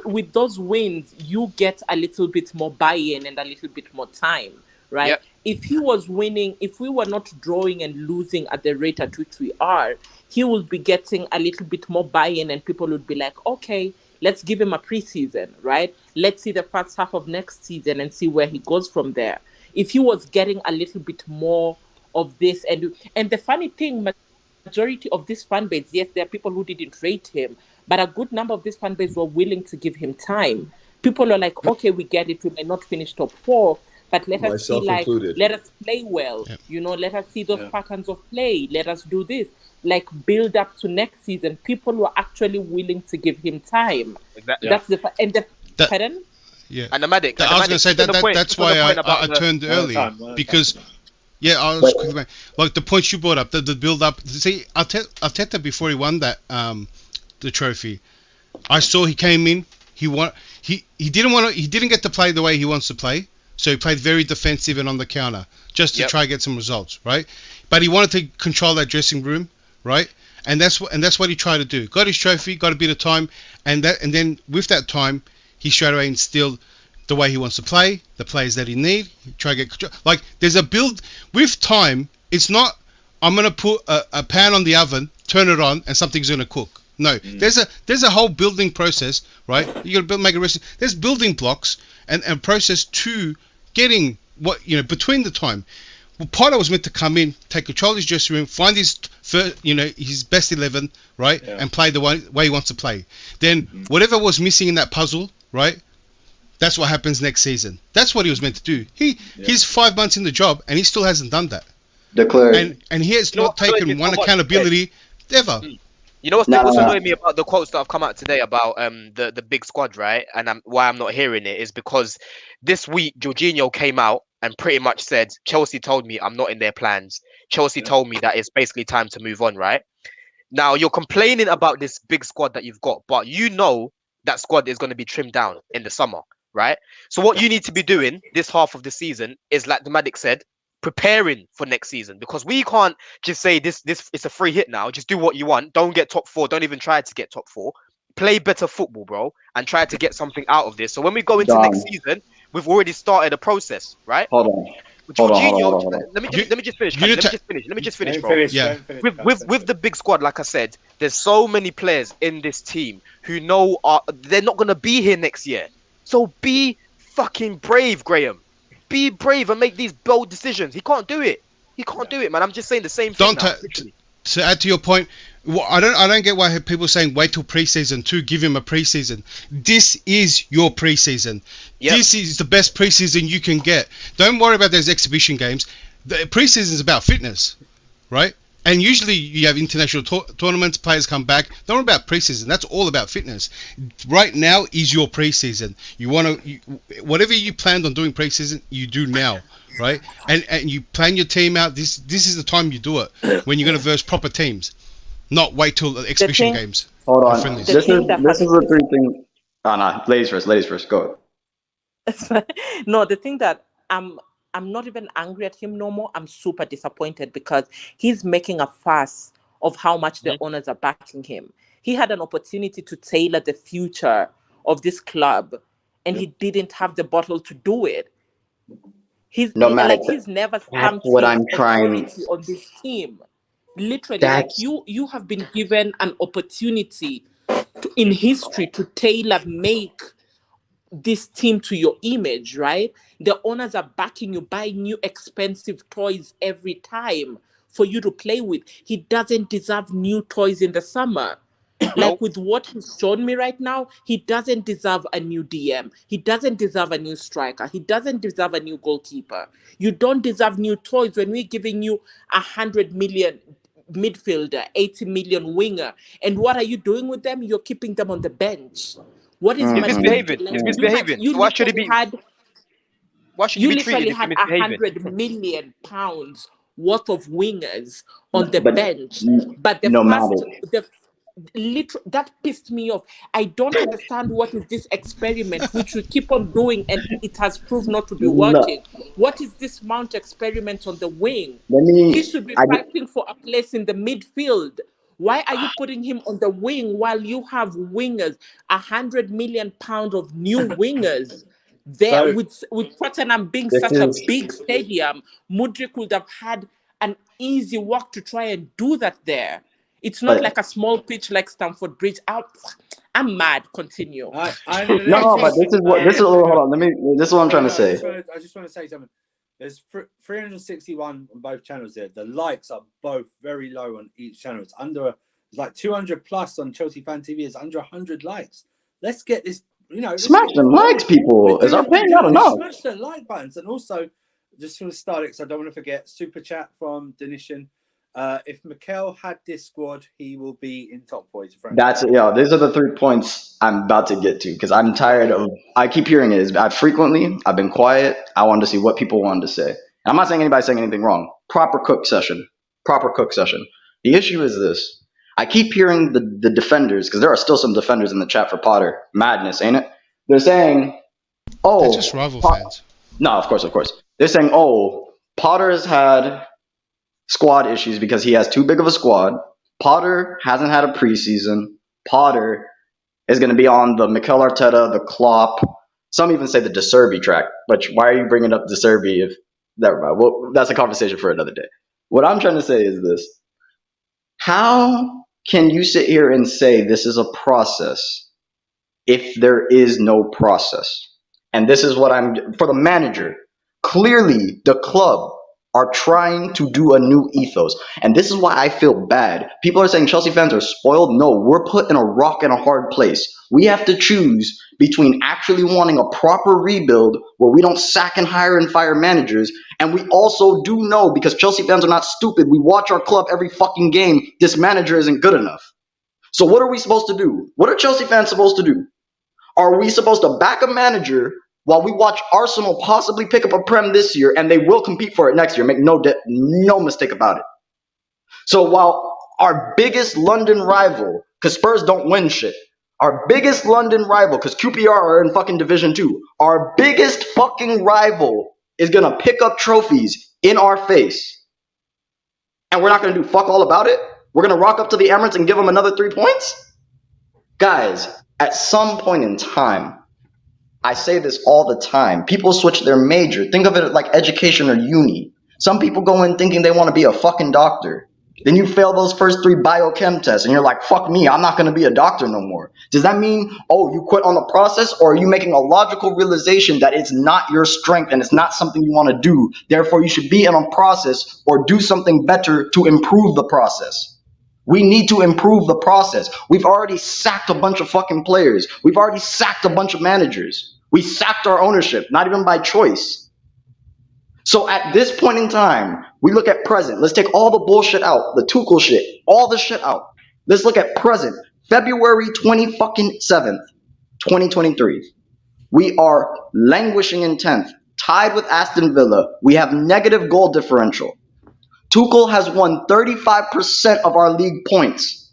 with those wins, you get a little bit more buy-in and a little bit more time, right? Yep. If he was winning, if we were not drawing and losing at the rate at which we are, he would be getting a little bit more buy-in and people would be like, okay, let's give him a preseason, right? Let's see the first half of next season and see where he goes from there. If he was getting a little bit more of this, and the funny thing, majority of this fan base, yes, there are people who didn't rate him, but a good number of this fan base were willing to give him time people are like, okay, we get it. We may not finish top 4, but let us see, like, included. let us play well. Let us see those patterns of play. Let us do this. Like, build up to next season. People were actually willing to give him time. Exactly. That's pardon? Yeah. And the Matic. I was going to say that's why I turned early because. Yeah, I was quick, like the points you brought up, the build up. See, Arteta before he won that the trophy, I saw he came in. He didn't get to play the way he wants to play, so he played very defensive and on the counter just to try and get some results, right? But he wanted to control that dressing room, right? And that's what he tried to do. Got his trophy, got a bit of time, and then with that time, he straight away instilled the way he wants to play, the players that he need, try to get control. Like, there's a build with time. It's not I'm gonna put a pan on the oven, turn it on, and something's gonna cook. No, there's a whole building process, right? You gotta make a recipe. There's building blocks and process to getting between the time. Well, Potter was meant to come in, take control of his dressing room, find his his best 11, right, and play the way he wants to play. Then whatever was missing in that puzzle, right? That's what happens next season. That's what he was meant to do. He's 5 months in the job and he still hasn't done that. Declared. And he has not taken one accountability ever. You know what's annoying me about the quotes that have come out today about the big squad, right? And why I'm not hearing it is because this week Jorginho came out and pretty much said, Chelsea told me I'm not in their plans. Chelsea told me that it's basically time to move on, right? Now you're complaining about this big squad that you've got, but you know that squad is going to be trimmed down in the summer. Right, so what you need to be doing this half of the season is, like the Matic said, preparing for next season, because we can't just say this it's a free hit now. Just do what you want. Don't get top 4. Don't even try to get top 4. Play better football, bro, and try to get something out of this. So when we go into next season, we've already started a process, right? Hold on. Let me just finish, bro. With the big squad, like I said, there's so many players in this team who know they're not gonna be here next year. So be fucking brave, Graham. Be brave and make these bold decisions. He can't do it. He can't do it, man. I'm just saying the same thing. To add to your point, I don't get why people are saying wait till preseason to give him a preseason. This is your preseason. This is the best preseason you can get. Don't worry about those exhibition games. The preseason is about fitness, right? And usually you have international tournaments, players come back. Don't worry about preseason. That's all about fitness. Right now is your preseason. Whatever you planned on doing preseason, you do now, right? And you plan your team out. This is the time you do it when you're going to verse proper teams, not wait till the exhibition games. Hold on. This is the 3 things. Oh no, ladies first. Go. No, the thing that I'm not even angry at him no more. I'm super disappointed because he's making a fuss of how much the owners are backing him. He had an opportunity to tailor the future of this club, and he didn't have the bottle to do it. He's never stamped his authority on this team. Literally, you have been given an opportunity in history to tailor make this team to your image, right? The owners are backing you, buying new expensive toys every time for you to play with. He doesn't deserve new toys in the summer. Like with what he's shown me right now, he doesn't deserve a new DM. He doesn't deserve a new striker. He doesn't deserve a new goalkeeper. You don't deserve new toys when we're giving you 100 million midfielder, 80 million winger. And what are you doing with them? You're keeping them on the bench. What is misbehaving? He's misbehaving. Why should he be? Why should you he be treated literally if had he's misbehaving? £100 million worth of wingers on the bench, but that pissed me off. I don't understand what is this experiment which we keep on doing and it has proved not to be working. What is this Mount experiment on the wing? He should be fighting for a place in the midfield. Why are you putting him on the wing while you have wingers, £100 million of new wingers? There, with Tottenham being such a big stadium, Mudryk would have had an easy walk to try and do that there. It's not like a small pitch like Stamford Bridge. I'm mad. Continue. But this is what hold on. This is what I'm trying to say. I just want to say something. There's 361 on both channels there. The likes are both very low on each channel. It's like 200 plus on Chelsea Fan TV. It's under 100 likes. Let's get this Smash them likes, people. Is our paying not enough? Smash the like buttons, and also just to start it, because I don't want to forget. Super chat from Denishan. If Mikel had this squad, he will be in top 4. These are the 3 points I'm about to get to, because I'm tired of. I keep hearing it. I've been quiet. I wanted to see what people wanted to say. And I'm not saying anybody's saying anything wrong. Proper cook session. The issue is this. I keep hearing the defenders, because there are still some defenders in the chat for Potter. Madness, ain't it? They're saying, oh. They're just rival fans. No, of course. They're saying, oh, Potter has had squad issues because he has too big of a squad. Potter hasn't had a preseason. Potter is going to be on the Mikel Arteta, the Klopp. Some even say the De Zerbi track. But why are you bringing up De Zerbi if... Never mind. Well, that's a conversation for another day. What I'm trying to say is this. How can you sit here and say this is a process if there is no process? And this is what I'm... For the manager, clearly the club are trying to do a new ethos. And this is why I feel bad. People are saying Chelsea fans are spoiled. No, we're put in a rock and a hard place. We have to choose between actually wanting a proper rebuild where we don't sack and hire and fire managers. And we also do know, because Chelsea fans are not stupid, we watch our club every fucking game, this manager isn't good enough. So what are we supposed to do? What are Chelsea fans supposed to do? Are we supposed to back a manager while we watch Arsenal possibly pick up a Prem this year, and they will compete for it next year? Make no mistake about it. So while our biggest London rival, because Spurs don't win shit, our biggest London rival, because QPR are in fucking Division 2, our biggest fucking rival is going to pick up trophies in our face. And we're not going to do fuck all about it? We're going to rock up to the Emirates and give them another 3 points? Guys, at some point in time, I say this all the time, people switch their major. Think of it like education or uni. Some people go in thinking they want to be a fucking doctor. Then you fail those first 3 biochem tests and you're like, fuck me, I'm not going to be a doctor no more. Does that mean, oh, you quit on the process? Or are you making a logical realization that it's not your strength and it's not something you want to do? Therefore, you should be in a process or do something better to improve the process. We need to improve the process. We've already sacked a bunch of fucking players. We've already sacked a bunch of managers. We sacked our ownership, not even by choice. So at this point in time, we look at present. Let's take all the bullshit out, the Tuchel shit, all the shit out. Let's look at present, February 27th, 2023. We are languishing in 10th, tied with Aston Villa. We have negative goal differential. Tuchel has won 35% of our league points.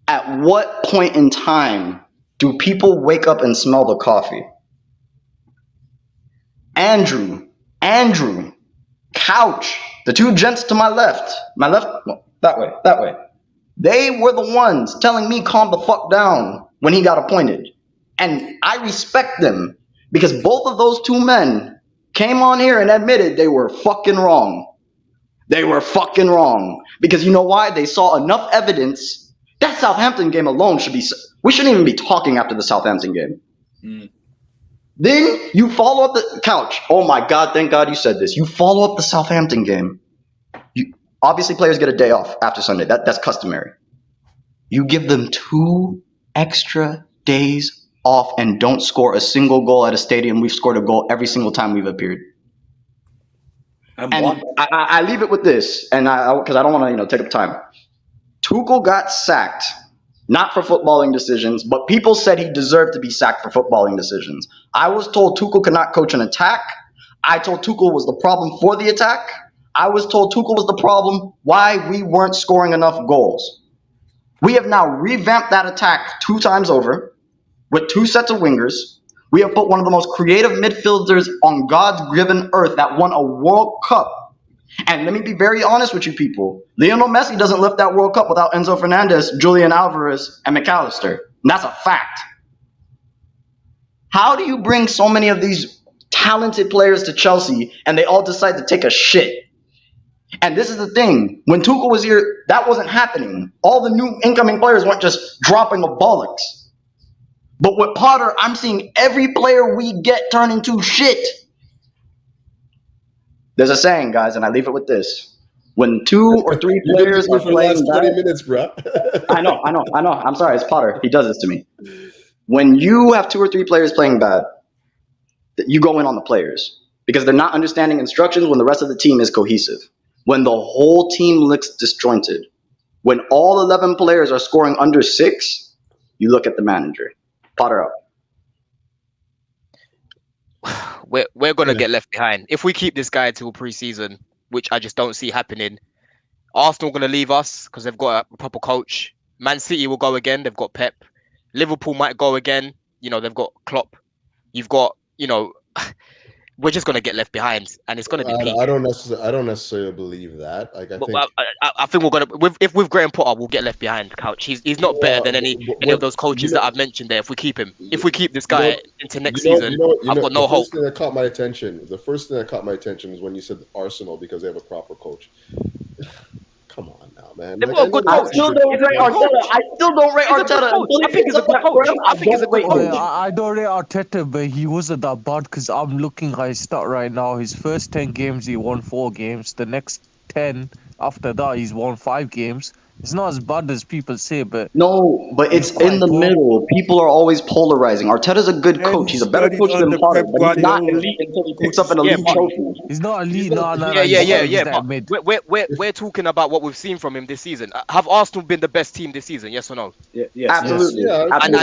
At what point in time do people wake up and smell the coffee? Andrew, Couch, the 2 gents to my left, no, that way. They were the ones telling me calm the fuck down when he got appointed. And I respect them because both of those 2 men came on here and admitted they were fucking wrong. They were fucking wrong. Because you know why? They saw enough evidence. That Southampton game alone we shouldn't even be talking after the Southampton game. Then you follow up the Couch. Oh my God, thank God you said this. You follow up the Southampton game. Obviously players get a day off after Sunday. That's customary. You give them 2 extra days off and don't score a single goal at a stadium. We've scored a goal every single time we've appeared. And I leave it with this, and because I don't want to take up time. Tuchel got sacked, not for footballing decisions, but people said he deserved to be sacked for footballing decisions. I was told Tuchel could not coach an attack. I told Tuchel was the problem for the attack. I was told Tuchel was the problem why we weren't scoring enough goals. We have now revamped that attack 2 times over with 2 sets of wingers. We have put one of the most creative midfielders on God's given earth that won a World Cup. And let me be very honest with you people. Lionel Messi doesn't lift that World Cup without Enzo Fernandez, Julian Alvarez, and McAllister. And that's a fact. How do you bring so many of these talented players to Chelsea and they all decide to take a shit? And this is the thing. When Tuchel was here, that wasn't happening. All the new incoming players weren't just dropping a bollocks. But with Potter, I'm seeing every player we get turn into shit. There's a saying, guys, and I leave it with this. When 2 or 3 players are playing the last 20 minutes, bro. I know. I'm sorry, it's Potter. He does this to me. When you have 2 or 3 players playing bad, you go in on the players because they're not understanding instructions when the rest of the team is cohesive. When the whole team looks disjointed, when all 11 players are scoring under 6, you look at the manager. Potter up. We're gonna get left behind if we keep this guy till preseason, which I just don't see happening. Arsenal gonna leave us because they've got a proper coach. Man City will go again. They've got Pep. Liverpool might go again. You know, they've got Klopp. You've got, you know, we're just gonna get left behind, and it's gonna be peak. I don't necessarily believe that. Like I think we're gonna if with Graham Potter, we'll get left behind. Couch. He's not better than any of those coaches that I've mentioned there. If we keep him, if we keep this guy into next season, I've got no hope. The first thing that caught my attention is when you said Arsenal because they have a proper coach. Come on now, man. They've got a good coach. I still don't rate Arteta. I think he's a good coach. I think he's a good coach. I don't rate Arteta, but he wasn't that bad because I'm looking at his stat right now. His first 10 games, he won 4 games. The next 10 after that, he's won 5 games. It's not as bad as people say, but it's in the middle. People are always polarizing. Arteta's a good coach. He's a better coach than Potter, but he's not elite until he picks up an elite trophy. He's not elite. We're talking about what we've seen from him this season. Have Arsenal been the best team this season? Yes or no? Yes. Absolutely. Yeah, and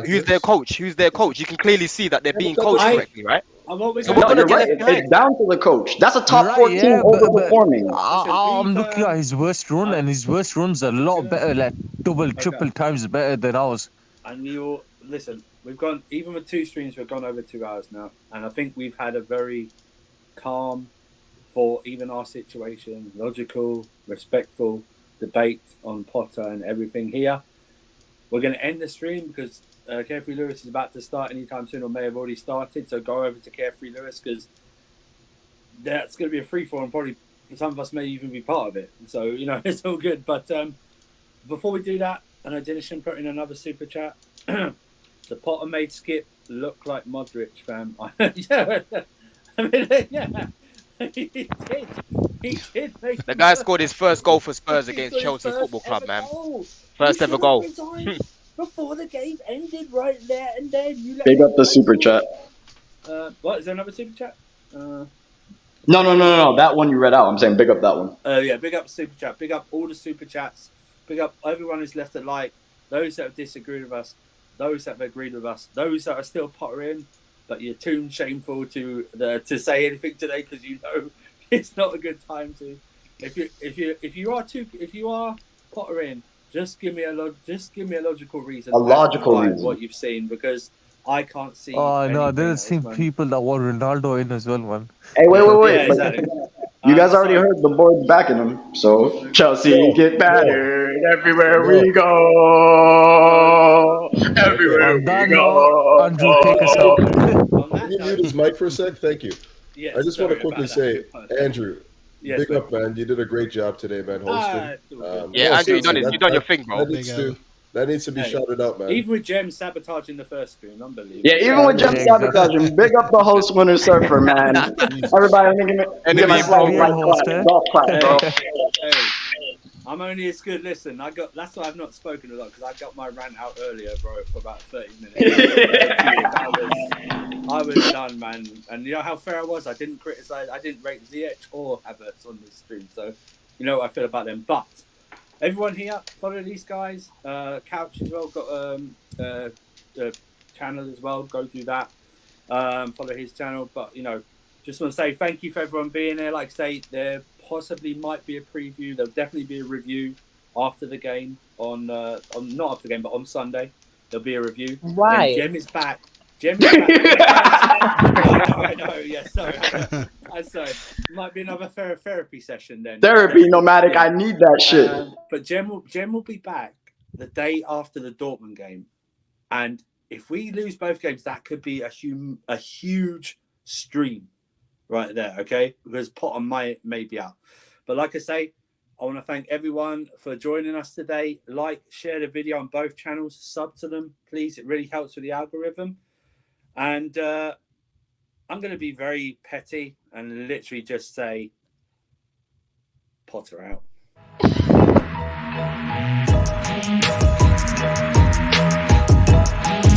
who's their coach? Who's their coach? You can clearly see that they're being coached correctly, right? So you're right. It's down to the coach. That's a top 4 team overperforming. I'm looking at his worst run, and his worst run's a lot better, like double, triple times better than ours. And listen, we've gone, even with 2 streams, we've gone over 2 hours now. And I think we've had a very calm, for even our situation, logical, respectful debate on Potter and everything here. We're going to end the stream because Carefree Lewis is about to start anytime soon, or may have already started. So go over to Carefree Lewis because that's going to be a free for, and probably some of us may even be part of it. So, you know, it's all good. But before we do that, I know Denison put in another super chat. The Potter made Skip look like Modric, fam. He did make the guy scored his first goal for Spurs against Chelsea Football Club, man. First ever goal. Before the game ended, right there and then. Big up the super chat. What, is there another super chat? No. That one you read out. I'm saying big up that one. Yeah, big up super chat. Big up all the super chats. Big up everyone who's left a like. Those that have disagreed with us. Those that have agreed with us. Those that are still pottering, but you're too shameful to say anything today because you know it's not a good time to. If you are pottering, just give me a logical reason. A logical reason. What you've seen, because I can't see. Oh no, there's seen people that want Ronaldo in as well, man. Hey, wait. Yeah, exactly. You guys already heard the board's backing him, so Chelsea get battered everywhere we go. Everywhere we go. Andrew, take us out. Can you mute his mic for a sec? Thank you. Yes, I just want to quickly say, Andrew, yes, big up, man. You did a great job today, man, hosting. Andrew, you done your thing, bro. That needs to be shouted out, man. Even with Jem sabotaging the first screen, unbelievable. Yeah, even with Jem sabotaging, big up the host, winner, surfer, man. Everybody, give myself golf clap, bro. Hey, I'm only as good. Listen, that's why I've not spoken a lot, because I got my rant out earlier, bro, for about 30 minutes. I was done, man. And you know how fair I was? I didn't criticize. I didn't rate ZH or Havertz on this stream. So, you know what I feel about them. But everyone here, follow these guys. Couch as well, got the channel as well. Go do that. Follow his channel. But, you know, just want to say thank you for everyone being here. Like I say, there possibly might be a preview. There'll definitely be a review after the game on not after the game, but on Sunday. There'll be a review. Right. Jem is back. I know. Yes, sorry. I'm sorry. Might be another therapy session then. Therapy, nomadic. I need that shit. But Jem will be back the day after the Dortmund game, and if we lose both games, that could be a huge stream right there. Okay, because Potter may be out. But like I say, I want to thank everyone for joining us today. Like, share the video on both channels, sub to them, please. It really helps with the algorithm. And I'm going to be very petty and literally just say, Potter out.